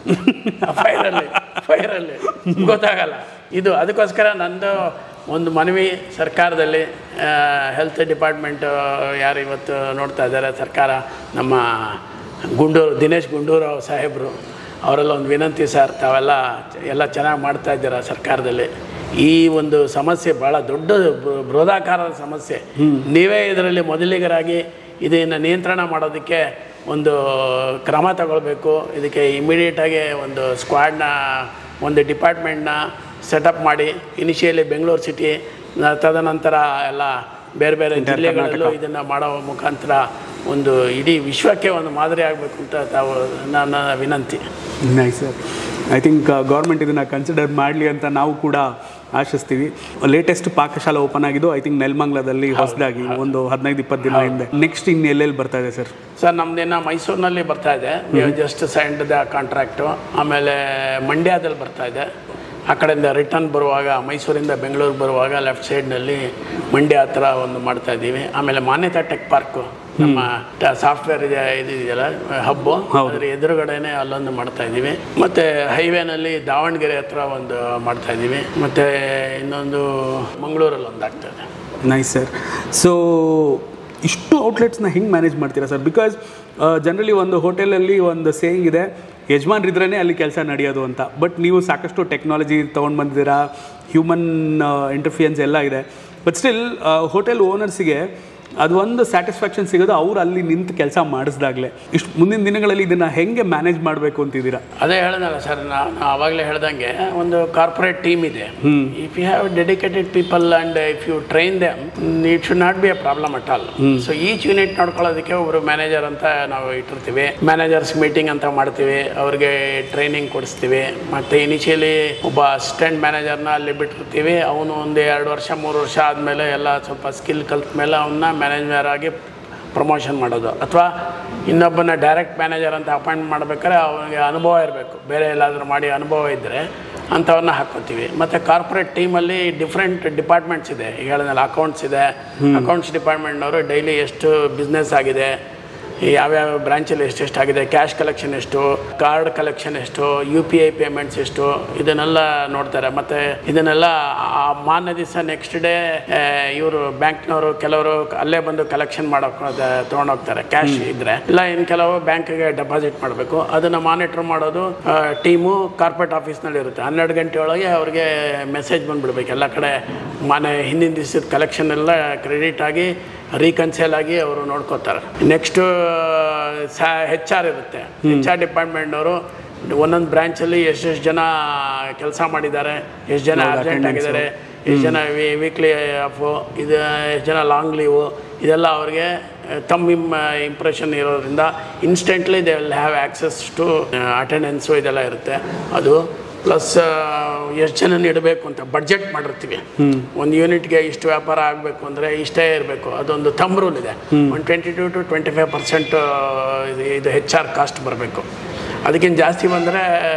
ಫೈರಲ್ಲಿ ಗೊತ್ತಾಗಲ್ಲ. ಇದು ಅದಕ್ಕೋಸ್ಕರ ನಂದು ಒಂದು ಮನವಿ ಸರ್ಕಾರದಲ್ಲಿ, ಹೆಲ್ತ್ ಡಿಪಾರ್ಟ್ಮೆಂಟ್ ಯಾರು ಇವತ್ತು ನೋಡ್ತಾ ಇದ್ದಾರೆ, ಸರ್ಕಾರ ನಮ್ಮ ದಿನೇಶ್ ಗುಂಡೂರು ಸಾಹೇಬರು ಅವರೆಲ್ಲ ಒಂದು ವಿನಂತಿ ಸರ್, ತಾವೆಲ್ಲ ಚೆನ್ನಾಗಿ ಮಾಡ್ತಾ ಇದ್ದೀರಾ ಸರ್ಕಾರದಲ್ಲಿ. ಈ ಒಂದು ಸಮಸ್ಯೆ ಭಾಳ ದೊಡ್ಡ ಬೃಹದಾಕಾರದ ಸಮಸ್ಯೆ. ನೀವೇ ಇದರಲ್ಲಿ ಮೊದಲಿಗರಾಗಿ ಇದನ್ನು ನಿಯಂತ್ರಣ ಮಾಡೋದಕ್ಕೆ ಒಂದು ಕ್ರಮ ತಗೊಳ್ಬೇಕು. ಇದಕ್ಕೆ ಇಮಿಡಿಯೇಟಾಗಿ ಒಂದು ಸ್ಕ್ವಾಡ್ನ, ಒಂದು ಡಿಪಾರ್ಟ್ಮೆಂಟ್ನ ಸೆಟಪ್ ಮಾಡಿ, ಇನಿಷಿಯಲಿ ಬೆಂಗಳೂರು ಸಿಟಿ, ತದನಂತರ ಎಲ್ಲ ಬೇರೆ ಬೇರೆ ಜಿಲ್ಲೆಗಳಲ್ಲೂ ಇದನ್ನು ಮಾಡೋ ಮುಖಾಂತರ ಒಂದು ಇಡೀ ವಿಶ್ವಕ್ಕೆ ಒಂದು ಮಾದರಿ ಆಗಬೇಕು ಅಂತ ನನ್ನ ವಿನಂತಿ. Nice sir. I think government ಇದನ್ನು ಕನ್ಸಿಡರ್ ಮಾಡಲಿ ಅಂತ ನಾವು ಕೂಡ ಆಶಿಸ್ತೀವಿ. ಲೇಟೆಸ್ಟ್ ಪಾಕಶಾಲೆ ಓಪನ್ ಆಗಿದ್ದು ಐ ಥಿಂಕ್ ನೆಲಮಂಗಲದಲ್ಲಿ ಹೊಸದಾಗಿ ಒಂದು 15-20 ದಿನ ಹಿಂದೆ. ನೆಕ್ಸ್ಟ್ ಇನ್ನು ಎಲ್ಲೆಲ್ಲಿ ಬರ್ತಾ ಇದೆ ಸರ್? ಸರ್ ನಮ್ಮದೇನ ಮೈಸೂರಿನಲ್ಲಿ ಬರ್ತಾ ಇದೆ, ಜಸ್ಟ್ ಸೈನ್ಡ್ ದ ಕಾಂಟ್ರಾಕ್ಟು. ಆಮೇಲೆ ಮಂಡ್ಯದಲ್ಲಿ ಬರ್ತಾ ಇದೆ. ಆ ಕಡೆಯಿಂದ ರಿಟರ್ನ್ ಬರುವಾಗ ಮೈಸೂರಿಂದ ಬೆಂಗಳೂರಿಗೆ ಬರುವಾಗ ಲೆಫ್ಟ್ ಸೈಡ್ನಲ್ಲಿ ಮಂಡ್ಯ ಹತ್ರ ಒಂದು ಮಾಡ್ತಾ ಇದ್ದೀವಿ. ಆಮೇಲೆ ಮಾನ್ಯತಾ ಟೆಕ್ ಪಾರ್ಕು ನಮ್ಮ ಸಾಫ್ಟ್ವೇರ್ ಇದೆಯಲ್ಲ ಹಬ್ಬು, ಅದ್ರ ಎದುರುಗಡೆನೆ ಅಲ್ಲೊಂದು ಮಾಡ್ತಾ ಇದ್ದೀವಿ. ಮತ್ತು ಹೈವೇನಲ್ಲಿ ದಾವಣಗೆರೆ ಹತ್ರ ಒಂದು ಮಾಡ್ತಾ ಇದ್ದೀವಿ. ಮತ್ತು ಇನ್ನೊಂದು ಮಂಗಳೂರಲ್ಲಿ ಒಂದು ಆಗ್ತಾಯಿದೆ. Nice sir. ಸೊ ಇಷ್ಟು ಔಟ್ಲೆಟ್ಸ್ನ ಹೆಂಗೆ ಮ್ಯಾನೇಜ್ ಮಾಡ್ತೀರಾ ಸರ್? ಬಿಕಾಸ್ ಜನರಲಿ ಒಂದು ಹೋಟೆಲಲ್ಲಿ ಒಂದು ಸೇಯಿಂಗ್ ಇದೆ, ಯಜಮಾನ್ರಿದ್ರೇ ಅಲ್ಲಿ ಕೆಲಸ ನಡೆಯೋದು ಅಂತ. ಬಟ್ ನೀವು ಸಾಕಷ್ಟು ಟೆಕ್ನಾಲಜಿ ತೊಗೊಂಡು ಬಂದಿದ್ದೀರಾ, ಹ್ಯೂಮನ್ ಇಂಟರ್ಫಿಯನ್ಸ್ ಎಲ್ಲ ಇದೆ. ಬಟ್ ಸ್ಟಿಲ್ ಹೋಟೆಲ್ ಓನರ್ಸಿಗೆ ಅದು ಒಂದು ಸ್ಯಾಟಿಸ್ಫ್ಯಾಕ್ಷನ್ ಸಿಗೋದು ಅವ್ರು ಅಲ್ಲಿ ನಿಂತು ಕೆಲಸ ಮಾಡಿಸ್ದಾಗಲೇ. ಇಷ್ಟು ಮುಂದಿನ ದಿನಗಳಲ್ಲಿ ಇದನ್ನು ಹೆಂಗೆ ಮ್ಯಾನೇಜ್ ಮಾಡಬೇಕು ಅಂತಿದ್ದೀರಾ? ಅದೇ ಹೇಳಿದ್ನಲ್ಲ ಸರ್, ನಾನು ಆವಾಗಲೇ ಹೇಳ್ದಂಗೆ ಒಂದು ಕಾರ್ಪೊರೇಟ್ ಟೀಮ್ ಇದೆ. If you have dedicated people and if you train them, it should not be a problem at all. So each unit ನೋಡ್ಕೊಳ್ಳೋದಕ್ಕೆ ಒಬ್ಬರು ಮ್ಯಾನೇಜರ್ ಅಂತ ನಾವು ಇಟ್ಟಿರ್ತೀವಿ. ಮ್ಯಾನೇಜರ್ಸ್ ಮೀಟಿಂಗ್ ಅಂತ ಮಾಡ್ತೀವಿ, ಅವ್ರಿಗೆ ಟ್ರೈನಿಂಗ್ ಕೊಡಿಸ್ತೀವಿ. ಮತ್ತು ಇನಿಷಿಯಲಿ ಒಬ್ಬ ಅಸಿಸ್ಟೆಂಟ್ ಮ್ಯಾನೇಜರ್ನ ಅಲ್ಲಿ ಬಿಟ್ಟಿರ್ತೀವಿ. ಅವನು ಒಂದು 2 ವರ್ಷ 3 ವರ್ಷ ಆದಮೇಲೆ ಎಲ್ಲ ಸ್ವಲ್ಪ ಸ್ಕಿಲ್ ಕಲ್ತ ಮೇಲೆ ಅವನ್ನ ಮ್ಯಾನೇಜರ್ ಆಗಿ ಪ್ರಮೋಷನ್ ಮಾಡೋದು. ಅಥವಾ ಇನ್ನೊಬ್ಬನ ಡೈರೆಕ್ಟ್ ಮ್ಯಾನೇಜರ್ ಅಂತ ಅಪಾಯಿಂಟ್ ಮಾಡ್ಬೇಕಾದ್ರೆ ಅವನಿಗೆ ಅನುಭವ ಇರಬೇಕು, ಬೇರೆ ಎಲ್ಲಾದರೂ ಮಾಡಿ ಅನುಭವ ಇದ್ದರೆ ಅಂಥವನ್ನ ಹಾಕ್ಕೋತೀವಿ. ಮತ್ತು ಕಾರ್ಪೊರೇಟ್ ಟೀಮಲ್ಲಿ ಡಿಫ್ರೆಂಟ್ ಡಿಪಾರ್ಟ್ಮೆಂಟ್ಸ್ ಇದೆ. ಈಗ ಹೇಳಿದ್ನಲ್ಲ, ಅಕೌಂಟ್ಸ್ ಇದೆ. ಅಕೌಂಟ್ಸ್ ಡಿಪಾರ್ಟ್ಮೆಂಟ್ನವರು ಡೈಲಿ ಎಷ್ಟು ಬಿಸ್ನೆಸ್ ಆಗಿದೆ, ಯಾವ್ಯಾವ ಬ್ರಾಂಚಲ್ಲಿ ಎಷ್ಟೆಷ್ಟಾಗಿದೆ, ಕ್ಯಾಶ್ ಕಲೆಕ್ಷನ್ ಎಷ್ಟು, ಕಾರ್ಡ್ ಕಲೆಕ್ಷನ್ ಎಷ್ಟು, UPI ಪೇಮೆಂಟ್ಸ್ ಎಷ್ಟು, ಇದನ್ನೆಲ್ಲ ನೋಡ್ತಾರೆ. ಮತ್ತು ಇದನ್ನೆಲ್ಲ ಮಾನ್ಯ ದಿವಸ ನೆಕ್ಸ್ಟ್ ಡೇ ಇವರು ಬ್ಯಾಂಕ್ನವರು ಕೆಲವರು ಅಲ್ಲೇ ಬಂದು ಕಲೆಕ್ಷನ್ ಮಾಡೋಕೆ ತೊಗೊಂಡೋಗ್ತಾರೆ ಕ್ಯಾಶ್ ಇದ್ದರೆ. ಇಲ್ಲ ಇನ್ನು ಕೆಲವು ಬ್ಯಾಂಕಿಗೆ ಡೆಪಾಸಿಟ್ ಮಾಡಬೇಕು. ಅದನ್ನು ಮಾನಿಟ್ರ್ ಮಾಡೋದು ಟೀಮು ಕಾರ್ಪೊರೇಟ್ ಆಫೀಸ್ನಲ್ಲಿ ಇರುತ್ತೆ. 12 ಗಂಟೆ ಒಳಗೆ ಅವ್ರಿಗೆ ಮೆಸೇಜ್ ಬಂದುಬಿಡ್ಬೇಕು. ಎಲ್ಲ ಕಡೆ ಹಿಂದಿನ ದಿವಸದ ಕಲೆಕ್ಷನ್ ಎಲ್ಲ ಕ್ರೆಡಿಟ್ ಆಗಿ ರೀಕನ್ಸೈಲ್ ಆಗಿ ಅವರು ನೋಡ್ಕೋತಾರೆ. ನೆಕ್ಸ್ಟು HR ಇರುತ್ತೆ. HR ಡಿಪಾರ್ಟ್ಮೆಂಟ್ನವರು ಒಂದೊಂದು ಬ್ರ್ಯಾಂಚಲ್ಲಿ ಎಷ್ಟೆಷ್ಟು ಜನ ಕೆಲಸ ಮಾಡಿದ್ದಾರೆ, ಎಷ್ಟು ಜನ ಅಬ್ಸೆಂಟ್ ಆಗಿದ್ದಾರೆ, ಎಷ್ಟು ಜನ ವೀಕ್ಲಿ ಆಫು, ಇದು ಎಷ್ಟು ಜನ ಲಾಂಗ್ ಲೀವು, ಇದೆಲ್ಲ ಅವ್ರಿಗೆ ಇಂಪ್ರೆಷನ್ ಇರೋದ್ರಿಂದ instantly they will have access to attendance ಇದೆಲ್ಲ ಇರುತ್ತೆ. ಅದು ಪ್ಲಸ್ ಎಷ್ಟು ಜನ ಇಡಬೇಕು ಅಂತ ಬಡ್ಜೆಟ್ ಮಾಡಿರ್ತೀವಿ. ಒಂದು ಯೂನಿಟ್ಗೆ ಇಷ್ಟು ವ್ಯಾಪಾರ ಆಗಬೇಕು ಅಂದರೆ ಇಷ್ಟೇ ಇರಬೇಕು, ಅದೊಂದು ಥಂಬ್ ರೂಲ್ ಇದೆ. 22 to 25% ಇದು HR ಕಾಸ್ಟ್ ಬರಬೇಕು. ಅದಕ್ಕಿಂತ ಜಾಸ್ತಿ ಬಂದರೆ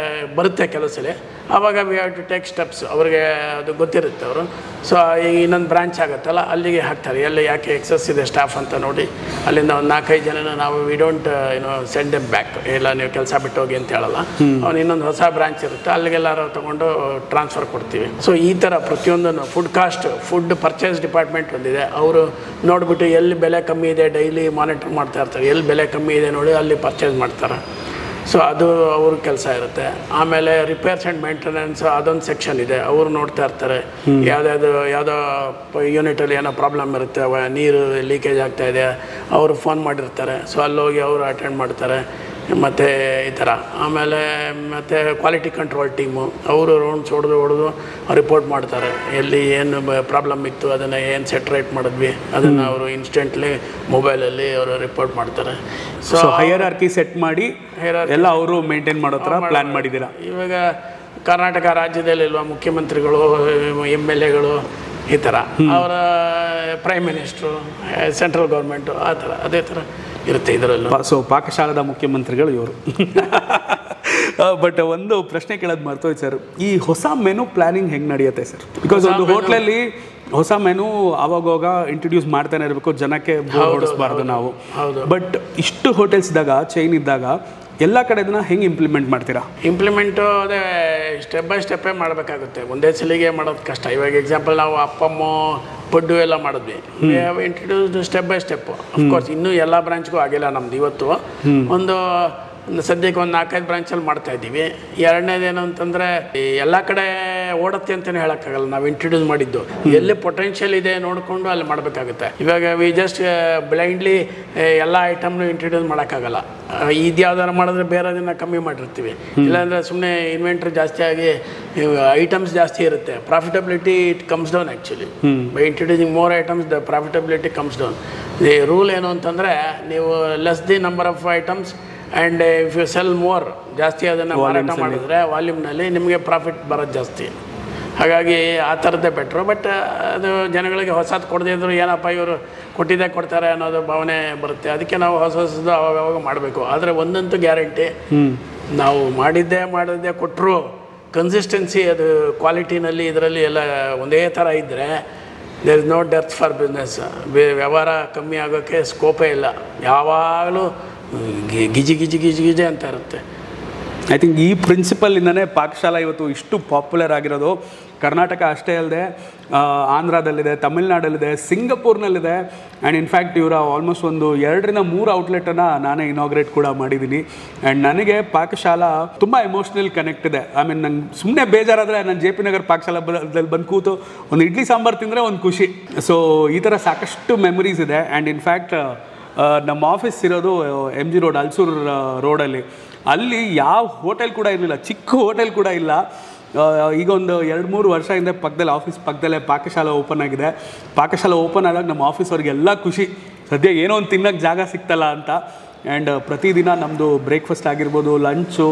ಬರುತ್ತೆ ಕೆಲವು ಸಲ. ಆವಾಗ we have to take steps. ಅವ್ರಿಗೆ ಅದು ಗೊತ್ತಿರುತ್ತೆ. ಅವರು ಸೊ ಇನ್ನೊಂದು ಬ್ರಾಂಚ್ ಆಗುತ್ತಲ್ಲ ಅಲ್ಲಿಗೆ ಹಾಕ್ತಾರೆ. ಎಲ್ಲಿ ಯಾಕೆ ಎಕ್ಸಸ್ ಇದೆ ಸ್ಟಾಫ್ ಅಂತ ನೋಡಿ ಅಲ್ಲಿಂದ ಒಂದು 4-5 ಜನನ ನಾವು we don't send them back. ಇಲ್ಲ ನೀವು ಕೆಲಸ ಬಿಟ್ಟು ಹೋಗಿ ಅಂತ ಹೇಳಲ್ಲ. ಅವ್ನು ಇನ್ನೊಂದು ಹೊಸ ಬ್ರಾಂಚ್ ಇರುತ್ತೆ, ಅಲ್ಲಿಗೆಲ್ಲರೂ ತೊಗೊಂಡು ಟ್ರಾನ್ಸ್ಫರ್ ಕೊಡ್ತೀವಿ. ಸೊ ಈ ಥರ ಪ್ರತಿಯೊಂದನ್ನು ಫುಡ್ ಪರ್ಚೇಸ್ ಡಿಪಾರ್ಟ್ಮೆಂಟ್ ಒಂದಿದೆ. ಅವರು ನೋಡಿಬಿಟ್ಟು ಎಲ್ಲಿ ಬೆಲೆ ಕಮ್ಮಿ ಇದೆ ಡೈಲಿ ಮಾನಿಟರ್ ಮಾಡ್ತಾ ಇರ್ತಾರೆ. ಎಲ್ಲಿ ಬೆಲೆ ಕಮ್ಮಿ ಇದೆ ನೋಡಿ ಅಲ್ಲಿ ಪರ್ಚೇಸ್ ಮಾಡ್ತಾರೆ. ಸೊ ಅದು ಅವ್ರ ಕೆಲಸ ಇರುತ್ತೆ. ಆಮೇಲೆ ರಿಪೇರ್ಸ್ ಆ್ಯಂಡ್ ಮೇಂಟೆನೆನ್ಸ್ ಅದೊಂದು ಸೆಕ್ಷನ್ ಇದೆ, ಅವರು ನೋಡ್ತಾ ಇರ್ತಾರೆ. ಯಾವುದೋ ಯೂನಿಟಲ್ಲಿ ಏನೋ ಪ್ರಾಬ್ಲಮ್ ಇರುತ್ತೆ, ನೀರು ಲೀಕೇಜ್ ಆಗ್ತಾಯಿದೆ, ಅವರು ಫೋನ್ ಮಾಡಿರ್ತಾರೆ. ಸೊ ಅಲ್ಲೋಗಿ ಅವರು ಅಟೆಂಡ್ ಮಾಡ್ತಾರೆ. ಮತ್ತು ಈ ಥರ ಆಮೇಲೆ ಮತ್ತು ಕ್ವಾಲಿಟಿ ಕಂಟ್ರೋಲ್ ಟೀಮು ಅವರು ರೌಂಡ್ಸ್ ಹೊಡೆದು ರಿಪೋರ್ಟ್ ಮಾಡ್ತಾರೆ. ಎಲ್ಲಿ ಏನು ಪ್ರಾಬ್ಲಮ್ ಇತ್ತು, ಅದನ್ನು ಏನು ಸೆಟ್ರೇಟ್ ಮಾಡಿದ್ವಿ ಅದನ್ನು ಅವರು ಇನ್ಸ್ಟೆಂಟ್ಲಿ ಮೊಬೈಲಲ್ಲಿ ಅವರು ರಿಪೋರ್ಟ್ ಮಾಡ್ತಾರೆ. ಸೊ ಹೈಯರಾರ್ಕಿ ಸೆಟ್ ಮಾಡಿ ಎಲ್ಲ ಅವರು ಮೇಂಟೈನ್ ಮಾಡೋ ಥರ ಪ್ಲ್ಯಾನ್ ಮಾಡಿದ್ದೀರಾ. ಇವಾಗ ಕರ್ನಾಟಕ ರಾಜ್ಯದಲ್ಲಿಲ್ವ ಮುಖ್ಯಮಂತ್ರಿಗಳು, MLAಗಳು, ಈ ಥರ ಅವರ ಪ್ರೈಮ್ ಮಿನಿಸ್ಟ್ರು, ಸೆಂಟ್ರಲ್ ಗೌರ್ಮೆಂಟು, ಆ ಥರ ಅದೇ ಥರ ಇರುತ್ತೆ ಇದರಲ್ಲೂ. ಸೊ ಪಾಕಶಾಲದ ಮುಖ್ಯಮಂತ್ರಿಗಳು ಇವರು. ಬಟ್ ಒಂದು ಪ್ರಶ್ನೆ ಕೇಳೋದು ಮರ್ತೋಯ್ತು ಸರ್, ಈ ಹೊಸ ಮೆನು ಪ್ಲಾನಿಂಗ್ ಹೆಂಗೆ ನಡೆಯುತ್ತೆ ಸರ್? ಬಿಕಾಸ್ ಒಂದು ಹೋಟ್ಲಲ್ಲಿ ಹೊಸ ಮೆನು ಆವಾಗವಾಗ ಇಂಟ್ರೊಡ್ಯೂಸ್ ಮಾಡ್ತಾನೆ ಇರಬೇಕು, ಜನಕ್ಕೆ ಬೋರ್ ಹೊಡಿಸ್ಬಾರ್ದು ನಾವು. ಬಟ್ ಇಷ್ಟು ಹೋಟೆಲ್ಸ್ ಇದ್ದಾಗ, ಚೈನ್ ಇದ್ದಾಗ ಎಲ್ಲ ಕಡೆ ಇದನ್ನ ಹೆಂಗೆ ಇಂಪ್ಲಿಮೆಂಟ್ ಮಾಡ್ತೀರಾ? ಇಂಪ್ಲಿಮೆಂಟು ಅದೇ ಸ್ಟೆಪ್ ಬೈ ಸ್ಟೆಪ್ಪೇ ಮಾಡಬೇಕಾಗುತ್ತೆ. ಒಂದೇ ಸಲಿಗೆ ಮಾಡೋದು ಕಷ್ಟ. ಇವಾಗ ಎಕ್ಸಾಂಪಲ್ ನಾವು ಅಪ್ಪಮ್ಮ ಪಡ್ಡು ಎಲ್ಲ ಮಾಡಿದ್ವಿ. We have introduced step by step. Of course ಇನ್ನೂ ಎಲ್ಲ ಬ್ರಾಂಚ್ಗೂ ಆಗಿಲ್ಲ ನಮ್ದು. ಇವತ್ತು ಒಂದು ಸದ್ಯಕ್ಕೆ ಒಂದು 4-5 ಬ್ರಾಂಚಲ್ಲಿ ಮಾಡ್ತಾಯಿದ್ದೀವಿ. ಎರಡನೇದೇನು ಅಂತಂದರೆ ಎಲ್ಲ ಕಡೆ ಓಡುತ್ತೆ ಅಂತಲೇ ಹೇಳೋಕ್ಕಾಗಲ್ಲ. ನಾವು ಇಂಟ್ರೊಡ್ಯೂಸ್ ಮಾಡಿದ್ದು ಎಲ್ಲಿ ಪೊಟೆನ್ಷಿಯಲ್ ಇದೆ ನೋಡಿಕೊಂಡು ಅಲ್ಲಿ ಮಾಡಬೇಕಾಗುತ್ತೆ. ಇವಾಗ ವಿ ಜಸ್ಟ್ ಬ್ಲೈಂಡ್ಲಿ ಎಲ್ಲ ಐಟಮ್ನು ಇಂಟ್ರೊಡ್ಯೂಸ್ ಮಾಡೋಕ್ಕಾಗಲ್ಲ. ಇದು ಯಾವ್ದಾರು ಮಾಡಿದ್ರೆ ಬೇರೆದನ್ನು ಕಮ್ಮಿ ಮಾಡಿರ್ತೀವಿ. ಇಲ್ಲಾಂದರೆ ಸುಮ್ಮನೆ ಇನ್ವೆಂಟ್ರಿ ಜಾಸ್ತಿ ಆಗಿ ಐಟಮ್ಸ್ ಜಾಸ್ತಿ ಇರುತ್ತೆ. Profitability it comes down actually. By introducing more items the profitability comes down. The rule ಏನು ಅಂತಂದರೆ ನೀವು less the number of items and if you sell more, ಜಾಸ್ತಿ ಅದನ್ನು ಮಾರಾಟ ಮಾಡಿದರೆ ವಾಲ್ಯೂಮ್ನಲ್ಲಿ ನಿಮಗೆ ಪ್ರಾಫಿಟ್ ಬರೋದು ಜಾಸ್ತಿ. ಹಾಗಾಗಿ ಆ ಥರದ್ದೇ ಬೆಟ್ರು. ಬಟ್ ಅದು ಜನಗಳಿಗೆ ಹೊಸದು ಕೊಡದೇ ಇದ್ರು ಏನಪ್ಪ ಇವರು ಕೊಟ್ಟಿದ್ದೇ ಕೊಡ್ತಾರೆ ಅನ್ನೋದು ಭಾವನೆ ಬರುತ್ತೆ. ಅದಕ್ಕೆ ನಾವು ಹೊಸದು ಅವಾಗ ಮಾಡಬೇಕು. ಆದರೆ ಒಂದಂತೂ ಗ್ಯಾರಂಟಿ, ನಾವು ಮಾಡಿದ್ದೇ ಕೊಟ್ಟರು ಕನ್ಸಿಸ್ಟೆನ್ಸಿ ಅದು ಕ್ವಾಲಿಟಿನಲ್ಲಿ ಇದರಲ್ಲಿ ಎಲ್ಲ ಒಂದೇ ಥರ ಇದ್ದರೆ there is no depth for business. ವ್ಯವಹಾರ ಕಮ್ಮಿ ಆಗೋಕ್ಕೆ ಸ್ಕೋಪೇ ಇಲ್ಲ. ಯಾವಾಗಲೂ ಗಿಜಿ ಅಂತ ಇರುತ್ತೆ. ಐ ಥಿಂಕ್ ಈ ಪ್ರಿನ್ಸಿಪಲಿಂದನೇ ಪಾಕಶಾಲಾ ಇವತ್ತು ಇಷ್ಟು ಪಾಪ್ಯುಲರ್ ಆಗಿರೋದು. ಕರ್ನಾಟಕ ಅಷ್ಟೇ ಅಲ್ಲದೆ ಆಂಧ್ರದಲ್ಲಿದೆ, ತಮಿಳ್ನಾಡಲ್ಲಿದೆ, ಸಿಂಗಪೂರ್ನಲ್ಲಿದೆ. ಆ್ಯಂಡ್ ಇನ್ಫ್ಯಾಕ್ಟ್ ಇವರ ಆಲ್ಮೋಸ್ಟ್ ಒಂದು 2-3 ಔಟ್ಲೆಟನ್ನು ನಾನೇ ಇನಾಗ್ರೇಟ್ ಕೂಡ ಮಾಡಿದ್ದೀನಿ. ಆ್ಯಂಡ್ ನನಗೆ ಪಾಕಶಾಲಾ ತುಂಬ ಎಮೋಷ್ನಲ್ ಕನೆಕ್ಟ್ ಇದೆ. ಐ ಮೀನ್ ನಂಗೆ ಸುಮ್ಮನೆ ಬೇಜಾರಾದರೆ ನಾನು JP ನಗರ್ ಪಾಕಶಾಲಾದಲ್ಲಿ ಬಂದು ಕೂತು ಒಂದು ಇಡ್ಲಿ ಸಾಂಬಾರು ತಿಂದರೆ ಒಂದು ಖುಷಿ. ಸೊ ಈ ಥರ ಸಾಕಷ್ಟು ಮೆಮೊರೀಸ್ ಇದೆ. ಆ್ಯಂಡ್ ಇನ್ಫ್ಯಾಕ್ಟ್ ನಮ್ಮ ಆಫೀಸ್ ಇರೋದು MG ರೋಡ್, ಹಲ್ಸೂರು ರೋಡಲ್ಲಿ. ಅಲ್ಲಿ ಯಾವ ಹೋಟೆಲ್ ಕೂಡ ಇರಲಿಲ್ಲ, ಚಿಕ್ಕ ಹೋಟೆಲ್ ಕೂಡ ಇಲ್ಲ. ಈಗ ಒಂದು 2-3 ವರ್ಷ ಹಿಂದೆ ಆಫೀಸ್ ಪಕ್ಕದಲ್ಲೇ ಪಾಕಶಾಲಾ ಓಪನ್ ಆಗಿದೆ. ಪಾಕಶಾಲಾ ಓಪನ್ ಆದಾಗ ನಮ್ಮ ಆಫೀಸವ್ರಿಗೆಲ್ಲ ಖುಷಿ, ಸದ್ಯ ಏನೋ ಒಂದು ತಿನ್ನೋಕ್ಕೆ ಜಾಗ ಸಿಗ್ತಲ್ಲ ಅಂತ. ಆ್ಯಂಡ್ ಪ್ರತಿದಿನ ನಮ್ಮದು ಬ್ರೇಕ್ಫಾಸ್ಟ್ ಆಗಿರ್ಬೋದು, ಲಂಚು,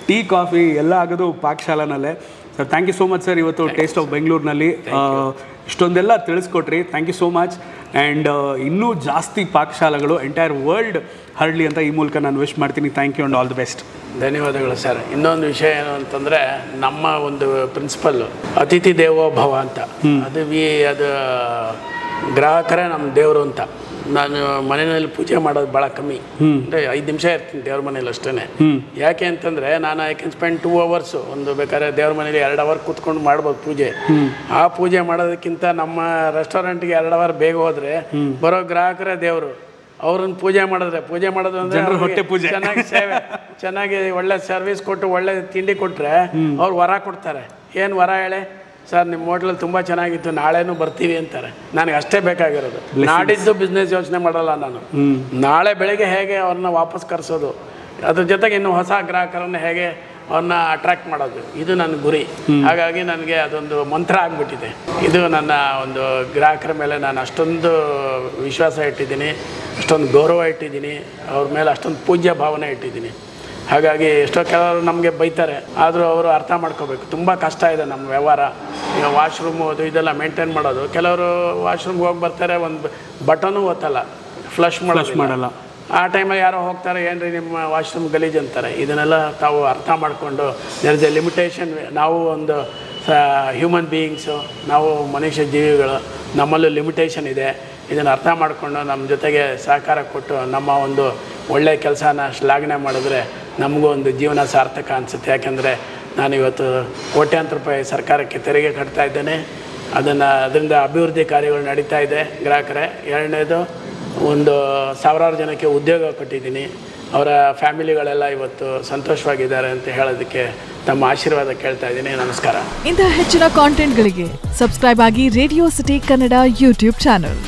ಟೀ, ಕಾಫಿ ಎಲ್ಲ ಆಗೋದು ಪಾಕಶಾಲಾನಲ್ಲೇ. Sir thank you so much sir. ಇವತ್ತು ಟೇಸ್ಟ್ ಆಫ್ ಬೆಂಗಳೂರಿನಲ್ಲಿ ಇಷ್ಟೊಂದೆಲ್ಲ ತಿಳಿಸ್ಕೊಟ್ರಿ. Thank you so much. And ಇನ್ನೂ ಜಾಸ್ತಿ ಪಾಕಶಾಲೆಗಳು ಎಂಟೈರ್ ವರ್ಲ್ಡ್ ಹರಡಲಿ ಅಂತ ಈ ಮೂಲಕ ನಾನು ವಿಶ್ ಮಾಡ್ತೀನಿ. Thank you and all the best. ಧನ್ಯವಾದಗಳು ಸರ್. ಇನ್ನೊಂದು ವಿಷಯ ಏನು ಅಂತಂದರೆ, ನಮ್ಮ ಒಂದು ಪ್ರಿನ್ಸಿಪಲ್ಲು ಅತಿಥಿ ದೇವೋ ಭವ ಅಂತ. ಅದು ಗ್ರಾಹಕರೇ ನಮ್ಮ ದೇವರು ಅಂತ. ನಾನು ಮನೆಯಲ್ಲಿ ಪೂಜೆ ಮಾಡೋದು ಭಾಳ ಕಮ್ಮಿ, ಅಂದರೆ 5 ನಿಮಿಷ ಇರ್ತೀನಿ ದೇವ್ರ ಮನೇಲಿ ಅಷ್ಟೇ. ಯಾಕೆ ಅಂತಂದರೆ ನಾನು ಐ ಕ್ಯಾನ್ ಸ್ಪೆಂಡ್ 2 ಅವರ್ಸು. ಒಂದು ಬೇಕಾದ್ರೆ ದೇವ್ರ ಮನೇಲಿ 2 ಅವರ್ ಕೂತ್ಕೊಂಡು ಮಾಡ್ಬೋದು ಪೂಜೆ. ಆ ಪೂಜೆ ಮಾಡೋದಕ್ಕಿಂತ ನಮ್ಮ ರೆಸ್ಟೋರೆಂಟ್ಗೆ 2 ಅವರ್ ಬೇಗ ಹೋದರೆ ಬರೋ ಗ್ರಾಹಕರೇ ದೇವರು. ಅವ್ರನ್ನ ಪೂಜೆ ಮಾಡೋದು ಅಂದರೆ ಹೊಟ್ಟೆ ಪೂಜೆ, ಚೆನ್ನಾಗಿ ಸೇವೆ, ಚೆನ್ನಾಗಿ ಒಳ್ಳೆ ಸರ್ವಿಸ್ ಕೊಟ್ಟು ಒಳ್ಳೆ ತಿಂಡಿ ಕೊಟ್ಟರೆ ಅವ್ರು ವರ ಕೊಡ್ತಾರೆ. ಏನು ವರ ಹೇಳಿ ಸರ್, ನಿಮ್ಮ ಹೋಟ್ಲಲ್ಲಿ ತುಂಬ ಚೆನ್ನಾಗಿತ್ತು, ನಾಳೆನೂ ಬರ್ತೀವಿ ಅಂತಾರೆ. ನನಗೆ ಅಷ್ಟೇ ಬೇಕಾಗಿರೋದು. ನಾಡಿದ್ದು ಬಿಸ್ನೆಸ್ ಯೋಚನೆ ಮಾಡಲ್ಲ ನಾನು. ನಾಳೆ ಬೆಳಗ್ಗೆ ಹೇಗೆ ಅವ್ರನ್ನ ವಾಪಸ್ ಕರೆಸೋದು, ಅದ್ರ ಜೊತೆಗೆ ಇನ್ನು ಹೊಸ ಗ್ರಾಹಕರನ್ನು ಹೇಗೆ ಅವ್ರನ್ನ ಅಟ್ರಾಕ್ಟ್ ಮಾಡೋದು, ಇದು ನನ್ನ ಗುರಿ. ಹಾಗಾಗಿ ನನಗೆ ಅದೊಂದು ಮಂತ್ರ ಆಗಿಬಿಟ್ಟಿದೆ. ಇದು ನನ್ನ ಒಂದು ಗ್ರಾಹಕರ ಮೇಲೆ ನಾನು ಅಷ್ಟೊಂದು ವಿಶ್ವಾಸ ಇಟ್ಟಿದ್ದೀನಿ, ಅಷ್ಟೊಂದು ಗೌರವ ಇಟ್ಟಿದ್ದೀನಿ, ಅವ್ರ ಮೇಲೆ ಅಷ್ಟೊಂದು ಪೂಜ್ಯ ಭಾವನೆ ಇಟ್ಟಿದ್ದೀನಿ. ಹಾಗಾಗಿ ಎಷ್ಟೋ ಕೆಲವರು ನಮಗೆ ಬೈತಾರೆ, ಆದರೂ ಅವರು ಅರ್ಥ ಮಾಡ್ಕೋಬೇಕು. ತುಂಬ ಕಷ್ಟ ಇದೆ ನಮ್ಮ ವ್ಯವಹಾರ. ಈಗ ವಾಶ್ರೂಮು ಅದು ಇದೆಲ್ಲ ಮೇಂಟೈನ್ ಮಾಡೋದು. ಕೆಲವರು ವಾಶ್ರೂಮ್ಗೆ ಹೋಗಿ ಬರ್ತಾರೆ, ಒಂದು ಬಟನು ಒತ್ತಲ್ಲ, ಫ್ಲಶ್ ಮಾಡಲ್ಲ. ಆ ಟೈಮಲ್ಲಿ ಯಾರೋ ಹೋಗ್ತಾರೆ, ಏನ್ರಿ ನಿಮ್ಮ ವಾಶ್ರೂಮ್ ಗಲೀಜು ಅಂತಾರೆ. ಇದನ್ನೆಲ್ಲ ತಾವು ಅರ್ಥ ಮಾಡಿಕೊಂಡು ದೇರ್ ಇಸ್ ಎ ಲಿಮಿಟೇಷನ್. ನಾವು ಒಂದು ಹ್ಯೂಮನ್ ಬೀಯಿಂಗ್ಸು, ನಾವು ಮನುಷ್ಯ ಜೀವಿಗಳು, ನಮ್ಮಲ್ಲೂ ಲಿಮಿಟೇಷನ್ ಇದೆ. ಇದನ್ನು ಅರ್ಥ ಮಾಡಿಕೊಂಡು ನಮ್ಮ ಜೊತೆಗೆ ಸಹಕಾರ ಕೊಟ್ಟು ನಮ್ಮ ಒಂದು ಒಳ್ಳೆಯ ಕೆಲಸನ ಶ್ಲಾಘನೆ ಮಾಡಿದ್ರೆ ನಮಗೂ ಒಂದು ಜೀವನ ಸಾರ್ಥಕ ಅನಿಸುತ್ತೆ. ಯಾಕೆಂದರೆ ನಾನು ಇವತ್ತು ಕೋಟ್ಯಾಂತರ ರೂಪಾಯಿ ಸರ್ಕಾರಕ್ಕೆ ತೆರಿಗೆ ಕಟ್ತಾ ಇದ್ದೇನೆ. ಅದರಿಂದ ಅಭಿವೃದ್ಧಿ ಕಾರ್ಯಗಳು ನಡೀತಾ ಇದೆ ಗ್ರಾಹಕರೇ. ಎರಡನೇದು, ಒಂದು 1000 ಜನಕ್ಕೆ ಉದ್ಯೋಗ ಕೊಟ್ಟಿದ್ದೀನಿ. ಅವರ ಫ್ಯಾಮಿಲಿಗಳೆಲ್ಲ ಇವತ್ತು ಸಂತೋಷವಾಗಿದ್ದಾರೆ ಅಂತ ಹೇಳೋದಕ್ಕೆ ತಮ್ಮ ಆಶೀರ್ವಾದ ಕೇಳ್ತಾ ಇದ್ದೀನಿ. ನಮಸ್ಕಾರ. ಇಂತಹ ಹೆಚ್ಚಿನ ಕಾಂಟೆಂಟ್ಗಳಿಗೆ ಸಬ್ಸ್ಕ್ರೈಬ್ ಆಗಿ radio city Kannada YouTube channel.